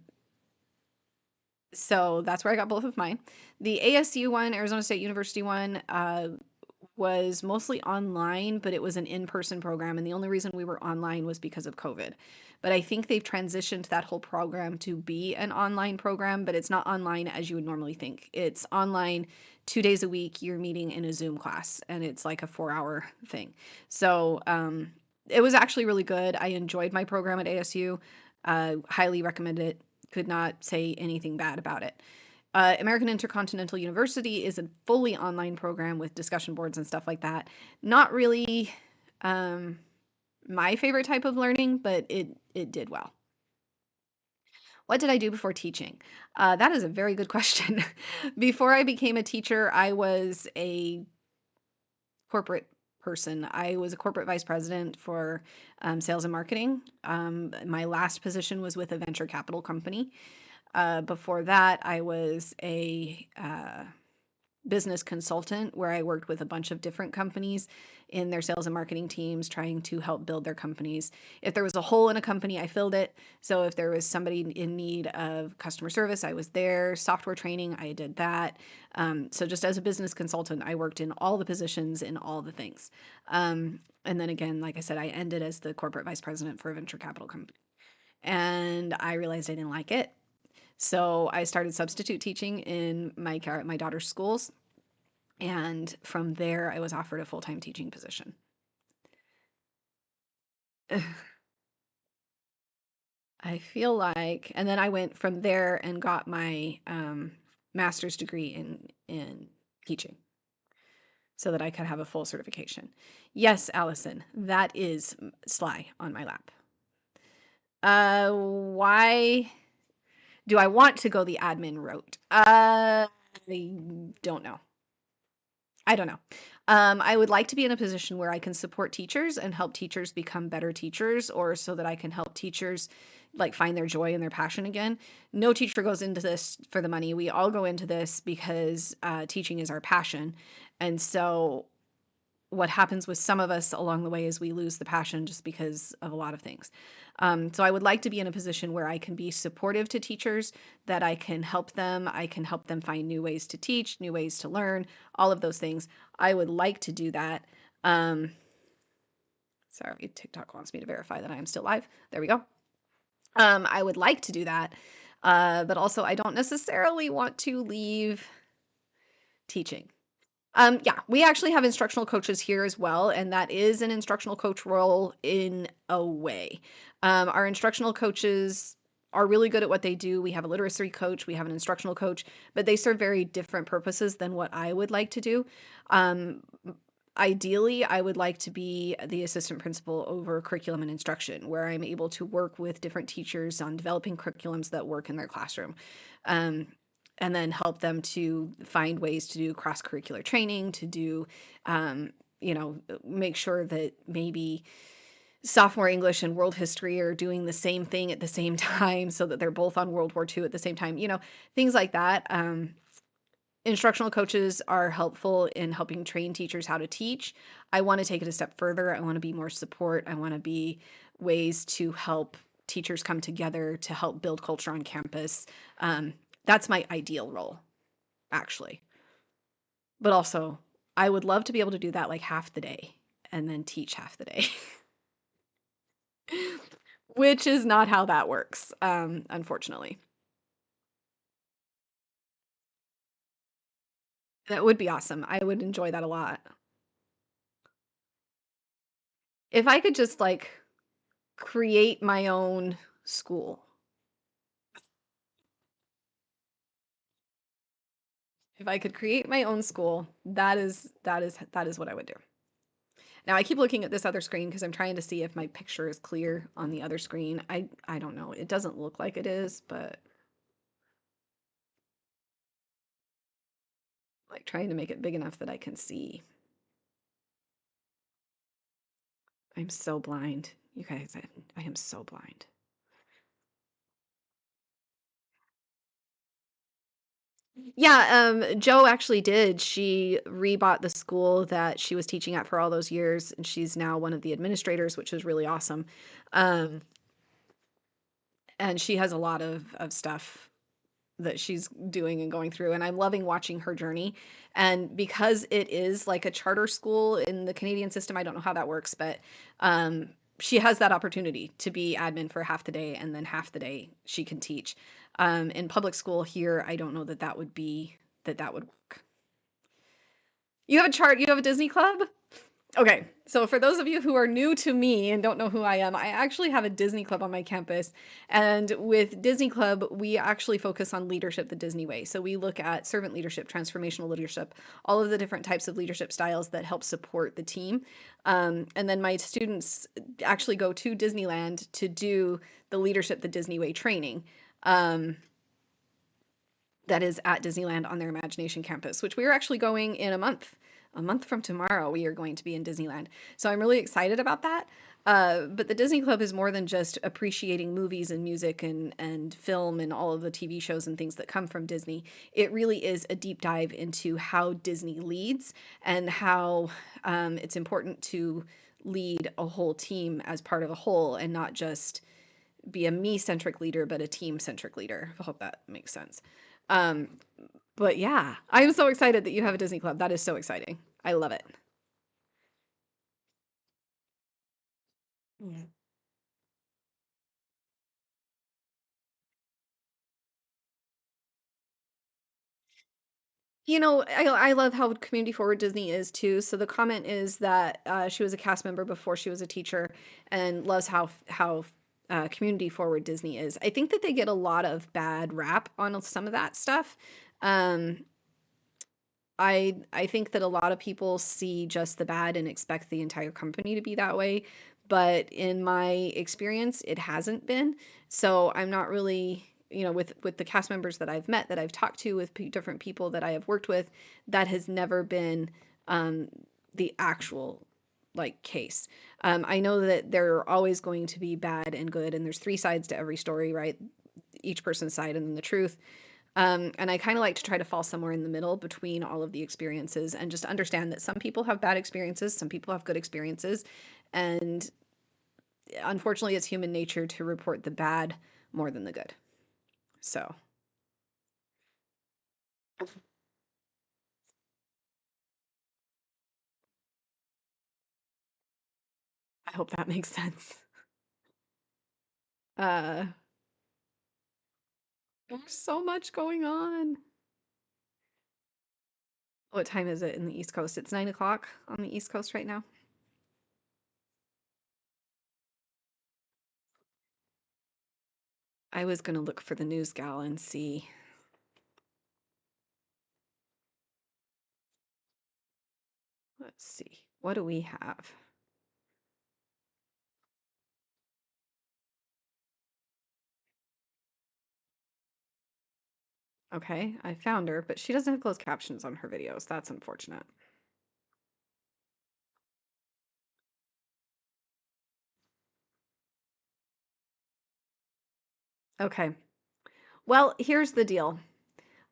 so that's where I got both of mine. The ASU one, Arizona State University one, was mostly online, but it was an in-person program, and the only reason we were online was because of COVID. But I think they've transitioned that whole program to be an online program, but it's not online as you would normally think. It's online 2 days a week, you're meeting in a Zoom class, and it's like a 4-hour thing. So it was actually really good. I enjoyed my program at ASU. Highly recommend it. Could not say anything bad about it. American Intercontinental University is a fully online program with discussion boards and stuff like that. Not really um, my favorite type of learning, but it did well. What did I do before teaching? That is a very good question. Before I became a teacher, I was a corporate person. I was a corporate vice president for sales and marketing. My last position was with a venture capital company. Before that, I was a business consultant where I worked with a bunch of different companies in their sales and marketing teams trying to help build their companies. If there was a hole in a company, I filled it. So if there was somebody in need of customer service, I was there. Software training, I did that. So just as a business consultant, I worked in all the positions in all the things. And then again, like I said, I ended as the corporate vice president for a venture capital company. And I realized I didn't like it. So I started substitute teaching in my daughter's schools, and from there I was offered a full-time teaching position. I feel like, and then I went from there and got my master's degree in teaching so that I could have a full certification. Yes, Allison, that is Sly on my lap. Why do I want to go the admin route? I don't know. I don't know. I would like to be in a position where I can support teachers and help teachers become better teachers, or so that I can help teachers like find their joy and their passion again. No teacher goes into this for the money. We all go into this because teaching is our passion. And so what happens with some of us along the way is we lose the passion just because of a lot of things. So I would like to be in a position where I can be supportive to teachers, that I can help them. I can help them find new ways to teach, new ways to learn, all of those things. I would like to do that. Um, Sorry, TikTok wants me to verify that I am still live. There we go. I would like to do that. But also I don't necessarily want to leave teaching. Yeah, we actually have instructional coaches here as well, and that is an instructional coach role in a way. Our instructional coaches are really good at what they do. We have a literacy coach, we have an instructional coach, but they serve very different purposes than what I would like to do. Um, Ideally, I would like to be the assistant principal over curriculum and instruction, where I'm able to work with different teachers on developing curriculums that work in their classroom. Um, and then help them to find ways to do cross-curricular training, to do, um, make sure that maybe sophomore English and world history are doing the same thing at the same time so that they're both on World War II at the same time, things like that. Instructional coaches are helpful in helping train teachers how to teach. I want to take it a step further. I want to be more support. I want to be ways to help teachers come together to help build culture on campus. That's my ideal role, actually. But also, I would love to be able to do that like half the day and then teach half the day, which is not how that works, unfortunately. That would be awesome. I would enjoy that a lot. If I could just like create my own school. If I could create my own school, that is what I would do. Now I keep looking at this other screen because I'm trying to see if my picture is clear on the other screen. I don't know. It doesn't look like it is, but like trying to make it big enough that I can see. I'm so blind. You guys, I am so blind. Yeah, Joe actually did. She rebought the school that she was teaching at for all those years, and she's now one of the administrators, which is really awesome. Um, and she has a lot of stuff that she's doing and going through, and I'm loving watching her journey. And because it is like a charter school in the Canadian system, I don't know how that works, but she has that opportunity to be admin for half the day, and then half the day she can teach. In public school here, I don't know that that would work. You have a chart, you have a Disney club? Okay, so for those of you who are new to me and don't know who I am, I actually have a Disney Club on my campus. And with Disney Club, we actually focus on leadership the Disney way. So we look at servant leadership, transformational leadership, all of the different types of leadership styles that help support the team. And then my students actually go to Disneyland to do the leadership the Disney way training. That is at Disneyland on their Imagination campus, which we are actually going in a month. a month from tomorrow, we are going to be in Disneyland. So I'm really excited about that. But the Disney Club is more than just appreciating movies and music and film and all of the TV shows and things that come from Disney. It really is a deep dive into how Disney leads and how it's important to lead a whole team as part of a whole and not just be a me-centric leader, but a team-centric leader. I hope that makes sense. Um, but yeah, I'm so excited that you have a Disney Club. That is so exciting. I love it. Mm. I love how community forward Disney is too. So the comment is that she was a cast member before she was a teacher and loves how community forward Disney is. I think that they get a lot of bad rap on some of that stuff. Um, I think that a lot of people see just the bad and expect the entire company to be that way, but in my experience, it hasn't been. So I'm not really, with the cast members that I've met, that I've talked to, with different people that I have worked with, that has never been um, the actual like case. I know that there are always going to be bad and good, and there's three sides to every story, right? Each person's side and then the truth. And I kind of like to try to fall somewhere in the middle between all of the experiences and just understand that some people have bad experiences, some people have good experiences. And unfortunately, it's human nature to report the bad more than the good. So I hope that makes sense. Uh, there's so much going on. What time is it in the East Coast? It's 9 o'clock on the East Coast right now. I was going to look for the news gal and see. Let's see. What do we have? Okay, I found her, but she doesn't have closed captions on her videos. That's unfortunate. Okay. Well, here's the deal.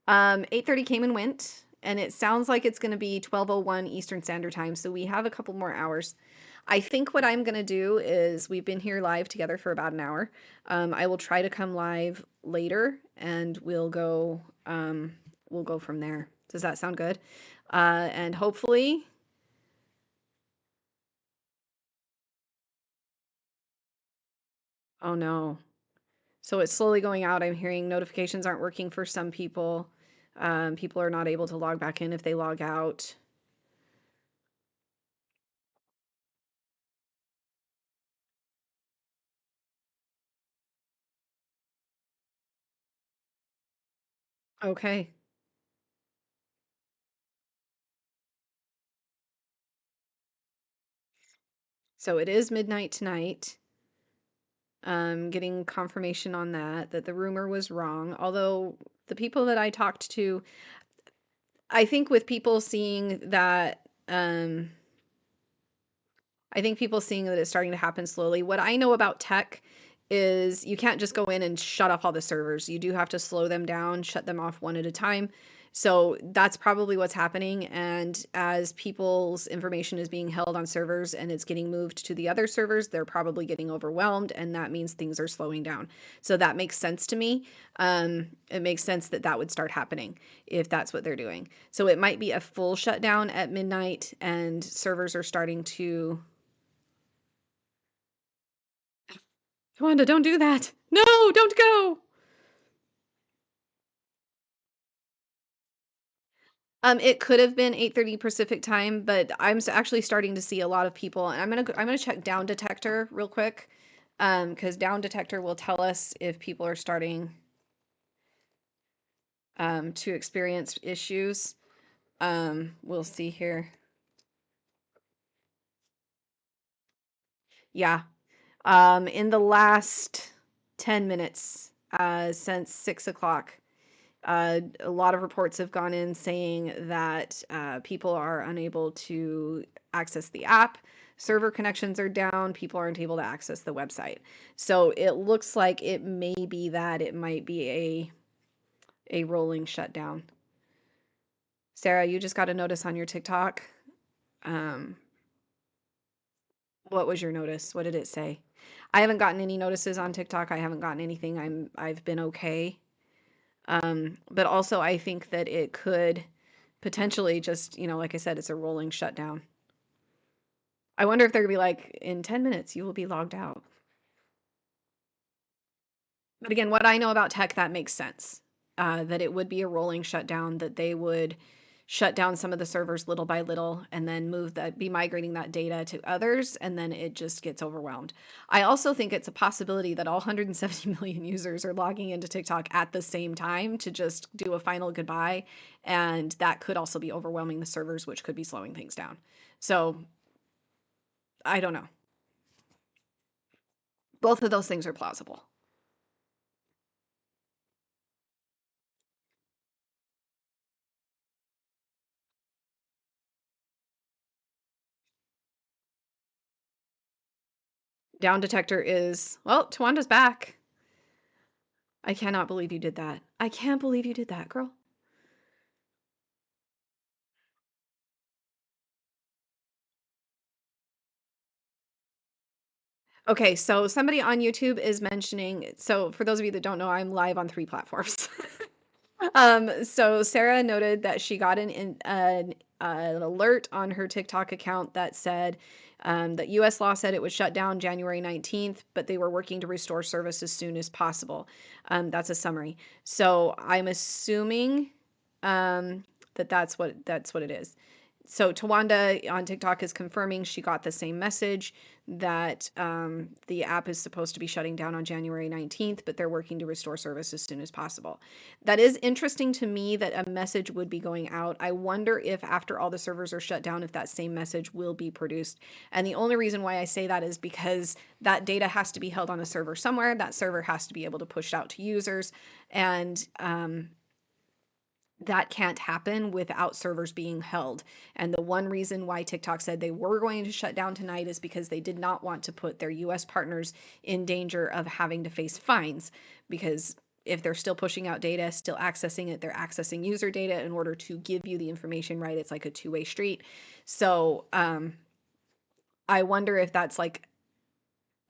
8:30 came and went, and it sounds like it's going to be 12:01 Eastern Standard Time, so we have a couple more hours. I think what I'm going to do is we've been here live together for about an hour. I will try to come live later, and we'll go from there. Does that sound good? And hopefully, oh no. So it's slowly going out. I'm hearing notifications aren't working for some people. People are not able to log back in if they log out. Okay. So it is midnight tonight. Getting confirmation on that the rumor was wrong. Although the people that I talked to, I think with people seeing that, I think people seeing that it's starting to happen slowly. What I know about tech is you can't just go in and shut off all the servers. You do have to slow them down, shut them off one at a time. So that's probably what's happening. And as people's information is being held on servers and it's getting moved to the other servers, they're probably getting overwhelmed. And that means things are slowing down. So that makes sense to me. It makes sense that that would start happening if that's what they're doing. So it might be a full shutdown at midnight and servers are starting to. Wanda, don't do that. No, don't go. It could have been 8:30 Pacific time, but actually starting to see a lot of people. And I'm gonna check down detector real quick, because down detector will tell us if people are starting to experience issues. We'll see here. Yeah. In the last 10 minutes, since 6 o'clock, A lot of reports have gone in saying that people are unable to access the app. Server connections are down. People aren't able to access the website. So it looks like it may be that it might be a rolling shutdown. Sarah, you just got a notice on your TikTok. Um, what was your notice? What did it say? I haven't gotten any notices on TikTok. I haven't gotten anything. I've been okay. But also I think that it could potentially just, like I said, it's a rolling shutdown. I wonder if they're gonna be like, in 10 minutes, you will be logged out. But again, what I know about tech, that makes sense. That it would be a rolling shutdown, that they would shut down some of the servers little by little and then be migrating that data to others, and then it just gets overwhelmed. I also think it's a possibility that all 170 million users are logging into TikTok at the same time to just do a final goodbye, and that could also be overwhelming the servers, which could be slowing things down. So I don't know. Both of those things are plausible. Down detector is, well, Tawanda's back. I cannot believe you did that. I can't believe you did that, girl. Okay, so somebody on YouTube is mentioning, so for those of you that don't know, I'm live on 3 platforms. So Sarah noted that she got an alert on her TikTok account that said that US law said it would shut down January 19th, but they were working to restore service as soon as possible. That's a summary. So I'm assuming that that's what it is. So Tawanda on TikTok is confirming she got the same message that the app is supposed to be shutting down on January 19th, but they're working to restore service as soon as possible. That is interesting to me that a message would be going out. I wonder if after all the servers are shut down, if that same message will be produced. And the only reason why I say that is because that data has to be held on a server somewhere. That server has to be able to push out to users. And that can't happen without servers being held. And the one reason why TikTok said they were going to shut down tonight is because they did not want to put their US partners in danger of having to face fines. Because if they're still pushing out data, still accessing it, they're accessing user data in order to give you the information, right? It's like a two-way street. So I wonder if that's like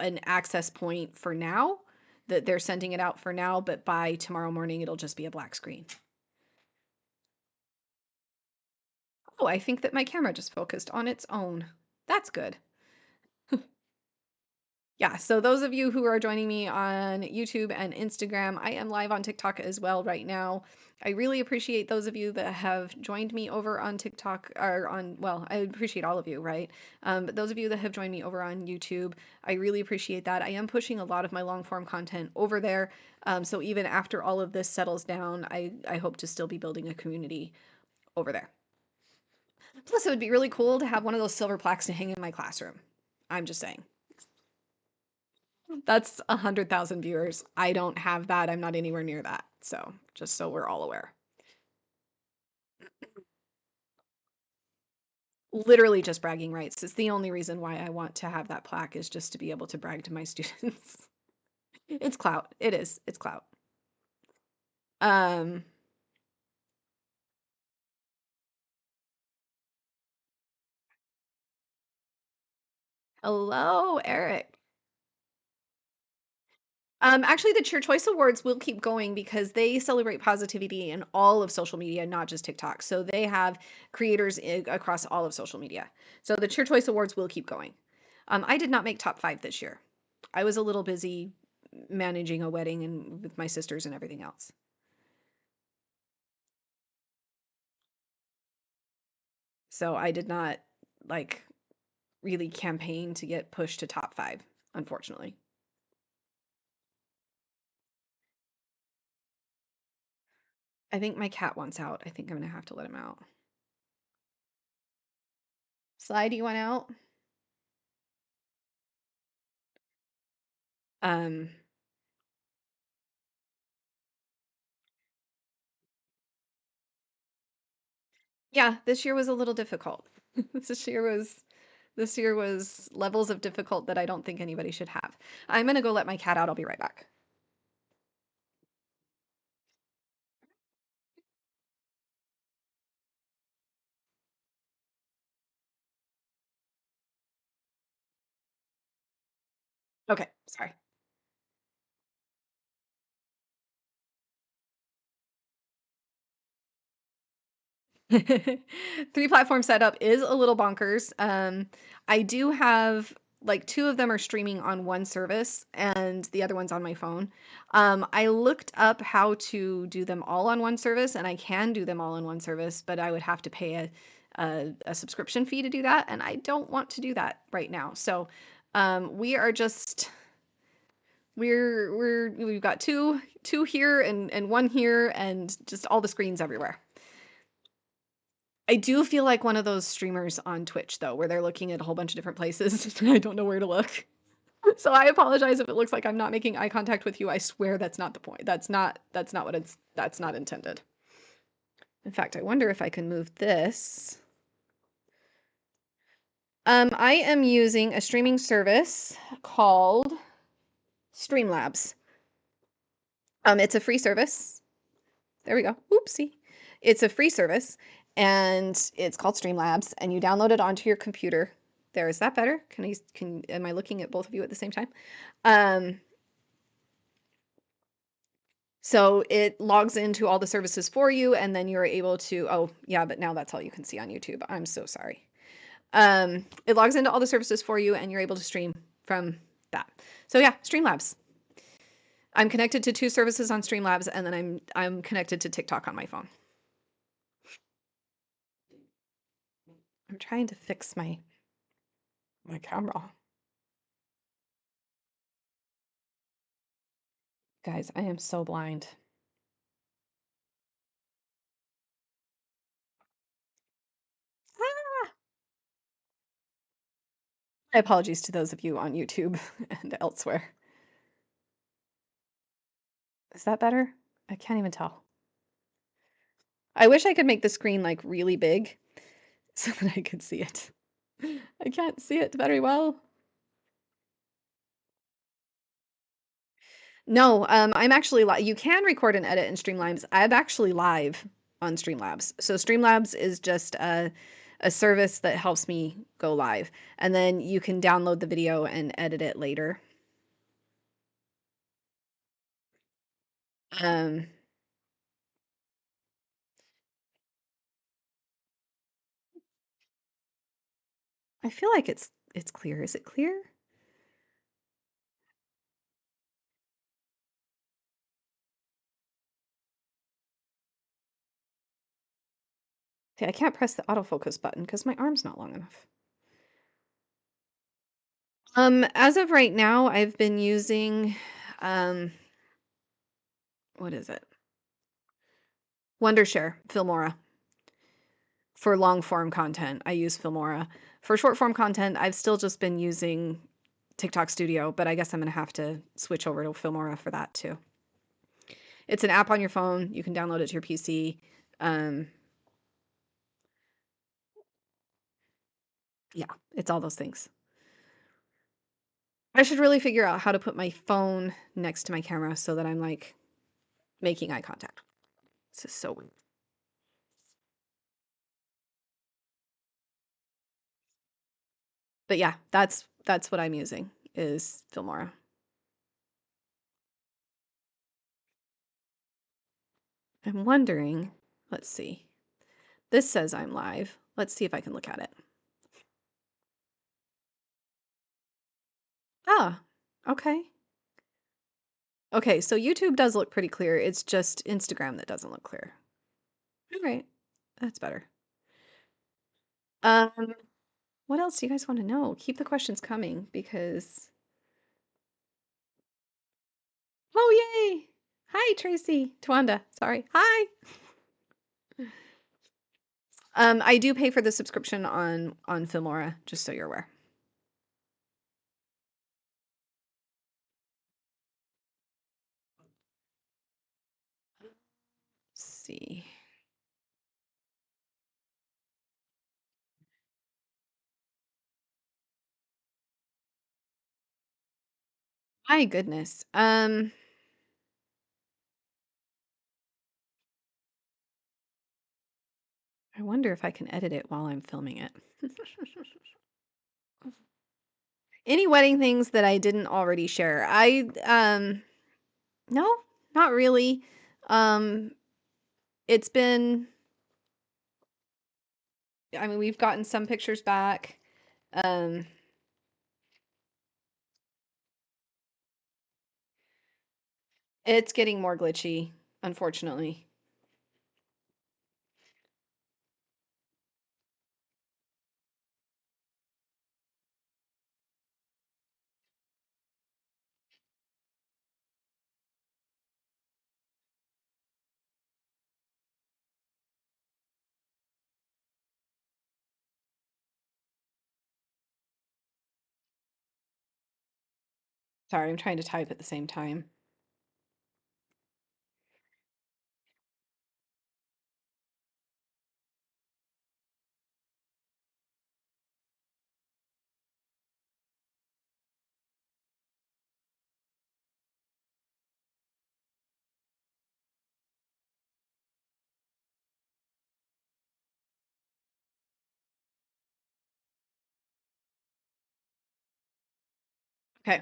an access point for now, that they're sending it out for now, but by tomorrow morning, it'll just be a black screen. Oh, I think that my camera just focused on its own. That's good. Yeah, so those of you who are joining me on YouTube and Instagram, I am live on TikTok as well right now. I really appreciate those of you that have joined me over on TikTok or on, well, I appreciate all of you, right? But those of you that have joined me over on YouTube, I really appreciate that. I am pushing a lot of my long form content over there. So even after all of this settles down, I hope to still be building a community over there. Plus, it would be really cool to have one of those silver plaques to hang in my classroom. I'm just saying. That's 100,000 viewers. I don't have that. I'm not anywhere near that. So, just so we're all aware. Literally just bragging rights. It's the only reason why I want to have that plaque, is just to be able to brag to my students. It's clout. It is. It's clout. Um, Hello, Eric. Actually, the Cheer Choice Awards will keep going because they celebrate positivity in all of social media, not just TikTok. So they have creators across all of social media. So the Cheer Choice Awards will keep going. I did not make top 5 this year. I was a little busy managing a wedding and with my sisters and everything else. So I did not like really campaign to get pushed to top 5, unfortunately. I think my cat wants out. I think I'm gonna have to let him out. Sly, do you want out? Um, Yeah, this year was a little difficult. This year was this year was levels of difficult that I don't think anybody should have. I'm gonna go let my cat out. I'll be right back. Okay, sorry. Three platform setup is a little bonkers. I do have like two of them are streaming on one service and the other one's on my phone. I looked up how to do them all on one service and I can do them all on one service, but I would have to pay a subscription fee to do that. And I don't want to do that right now. So we are just we've got two here and one here and just all the screens everywhere. I do feel like one of those streamers on Twitch though, where they're looking at a whole bunch of different places. I don't know where to look. So I apologize if it looks like I'm not making eye contact with you. I swear that's not the point. That's not what that's not intended. In fact, I wonder if I can move this. I am using a streaming service called Streamlabs. It's a free service. There we go. Oopsie. It's a free service and it's called Streamlabs and you download it onto your computer. There, is that better? Am I looking at both of you at the same time? So it logs into all the services for you and then you're able to, oh yeah, but now that's all you can see on YouTube. I'm so sorry. It logs into all the services for you and you're able to stream from that. So yeah, Streamlabs. I'm connected to two services on Streamlabs and then I'm connected to TikTok on my phone. I'm trying to fix my camera. Guys, I am so blind. Ah! My apologies to those of you on YouTube and elsewhere. Is that better? I can't even tell. I wish I could make the screen like really big so that I could see it. I can't see it very well. No, I'm actually you can record and edit in Streamlabs. I'm actually live on Streamlabs. So Streamlabs is just a service that helps me go live. And then you can download the video and edit it later. Um, I feel like it's clear. Is it clear? Okay, I can't press the autofocus button because my arm's not long enough. As of right now, I've been using, what is it? Wondershare, Filmora. For long form content, I use Filmora. For short form content, I've still just been using TikTok Studio, but I guess I'm gonna have to switch over to Filmora for that too. It's an app on your phone. You can download it to your PC. Yeah, it's all those things. I should really figure out how to put my phone next to my camera so that I'm like making eye contact. This is so weird. But yeah, that's what I'm using is Filmora. I'm wondering, let's see. This says I'm live. Let's see if I can look at it. Ah, okay. Okay, so YouTube does look pretty clear. It's just Instagram that doesn't look clear. All right, that's better. Um, what else do you guys want to know? Keep the questions coming because. Oh, yay! Hi, Tracy. Twanda. Sorry. Hi. I do pay for the subscription on Filmora, just so you're aware. Let's see. My goodness. I wonder if I can edit it while I'm filming it. Any wedding things that I didn't already share? No, not really. Um, it's been I mean, we've gotten some pictures back. Um, it's getting more glitchy, unfortunately. Sorry, I'm trying to type at the same time. Okay.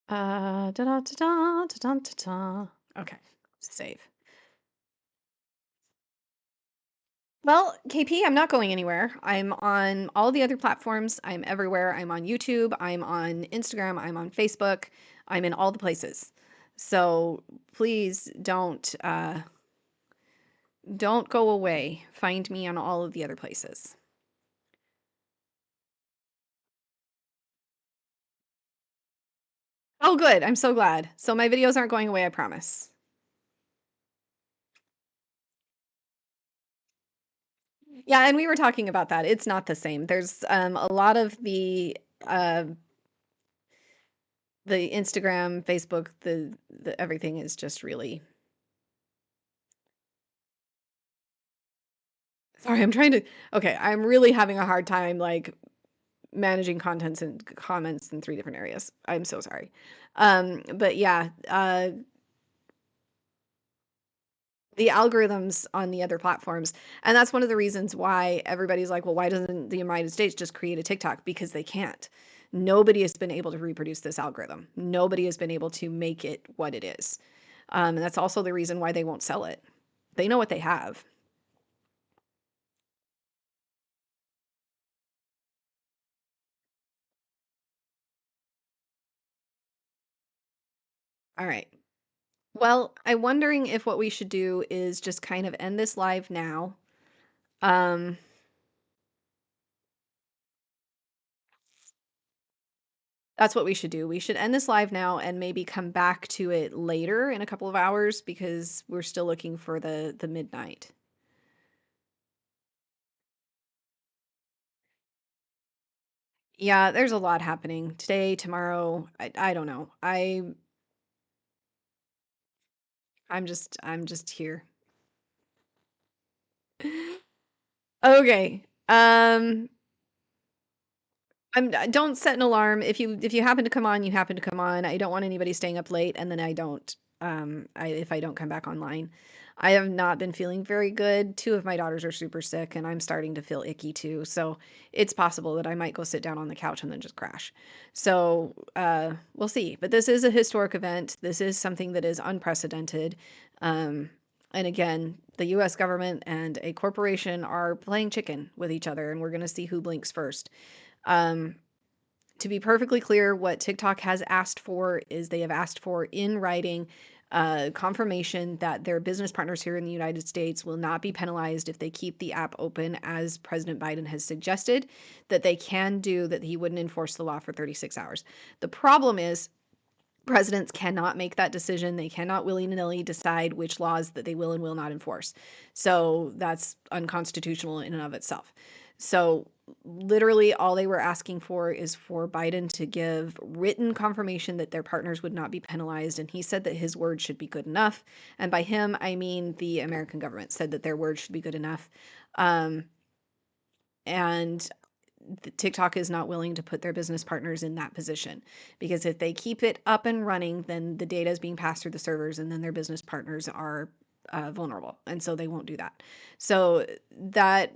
Da da da da da da da. Okay, save. Well, KP, I'm not going anywhere. I'm on all the other platforms. I'm everywhere. I'm on YouTube. I'm on Instagram. I'm on Facebook. I'm in all the places. So please don't go away. Find me on all of the other places. Oh, good. I'm so glad. So my videos aren't going away, I promise. Yeah, and we were talking about that. It's not the same. There's a lot of uh the Instagram, Facebook, the everything is just really sorry, I'm trying to okay, I'm really having a hard time like managing contents and comments in three different areas. I'm so sorry. But yeah, the algorithms on the other platforms. And that's one of the reasons why everybody's like, well, why doesn't the United States just create a TikTok? Because they can't. Nobody has been able to reproduce this algorithm. Nobody has been able to make it what it is. And that's also the reason why they won't sell it. They know what they have. All right. Well, I'm wondering if what we should do is just kind of end this live now. Um, That's what we should do. We should end this live now and maybe come back to it later in a couple of hours because we're still looking for the midnight. Yeah, there's a lot happening today, tomorrow. I don't know. I'm just here. Okay. Don't set an alarm. If you happen to come on, you happen to come on. I don't want anybody staying up late and then I don't if I don't come back online. I have not been feeling very good. Two of my daughters are super sick and I'm starting to feel icky too. So it's possible that I might go sit down on the couch and then just crash. So we'll see. But this is a historic event. This is something that is unprecedented. Um, and again, the US government and a corporation are playing chicken with each other, and we're going to see who blinks first. Um, to be perfectly clear, what TikTok has asked for is they have asked for in writing confirmation that their business partners here in the United States will not be penalized if they keep the app open, as President Biden has suggested that they can do, that he wouldn't enforce the law for 36 hours. The problem is presidents cannot make that decision. They cannot willy-nilly decide which laws that they will and will not enforce. So that's unconstitutional in and of itself. So literally all they were asking for is for Biden to give written confirmation that their partners would not be penalized. And he said that his word should be good enough. And by him, I mean the American government said that their word should be good enough. And TikTok is not willing to put their business partners in that position, because if they keep it up and running, then the data is being passed through the servers, and then their business partners are vulnerable, and so they won't do that. So that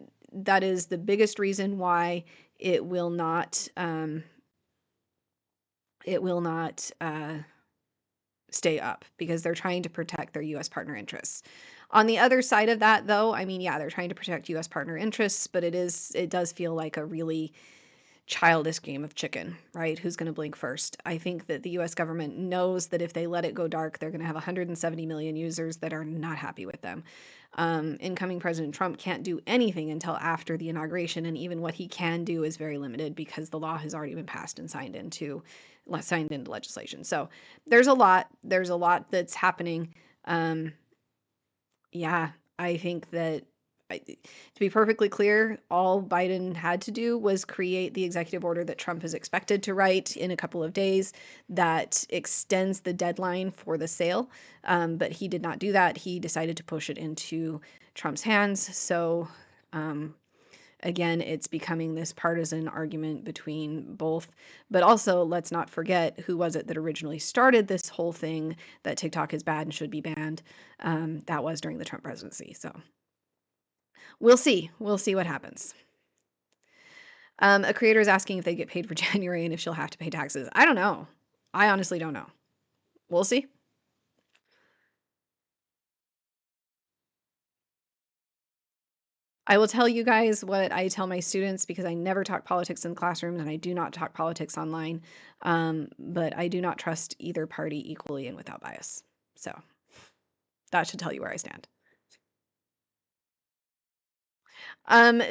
is the biggest reason why it will not it will not stay up, because they're trying to protect their US partner interests. On the other side of that, though, I mean, yeah, they're trying to protect US partner interests, but it does feel like a really childish game of chicken, right? Who's going to blink first? I think that the US government knows that if they let it go dark, they're going to have 170 million users that are not happy with them. Incoming President Trump can't do anything until after the inauguration, and even what he can do is very limited because the law has already been passed and signed into legislation. So there's a lot that's happening. Um, yeah, I think that, to be perfectly clear, all Biden had to do was create the executive order that Trump is expected to write in a couple of days that extends the deadline for the sale. But he did not do that. He decided to push it into Trump's hands. So, again, it's becoming this partisan argument between both. But also, let's not forget, who was it that originally started this whole thing that TikTok is bad and should be banned? That was during the Trump presidency. So we'll see. We'll see what happens. A creator is asking if they get paid for January and if she'll have to pay taxes. I don't know. I honestly don't know. We'll see. I will tell you guys what I tell my students, because I never talk politics in classrooms and I do not talk politics online. But I do not trust either party equally and without bias. So that should tell you where I stand.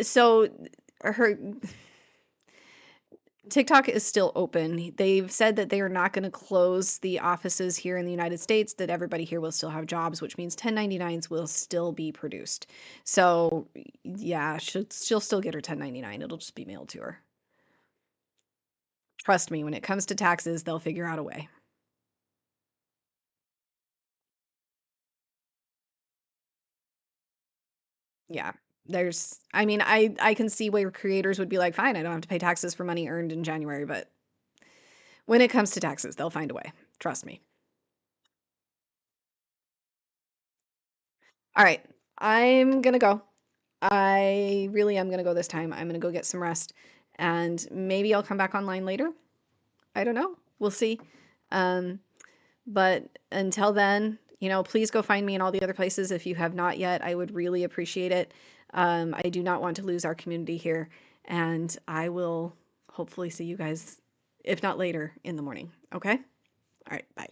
So her TikTok is still open. They've said that they are not going to close the offices here in the United States, that everybody here will still have jobs, which means 1099s will still be produced. So, yeah, she'll still get her 1099. It'll just be mailed to her. Trust me, when it comes to taxes, they'll figure out a way. Yeah. I mean, I can see where creators would be like, fine, I don't have to pay taxes for money earned in January, but when it comes to taxes, they'll find a way. Trust me. All right. I'm gonna go. I really am gonna go this time. I'm gonna go get some rest, and maybe I'll come back online later. I don't know. We'll see. Um, but until then, please go find me in all the other places if you have not yet. I would really appreciate it. I do not want to lose our community here, and I will hopefully see you guys, if not later, in the morning. Okay? All right. Bye.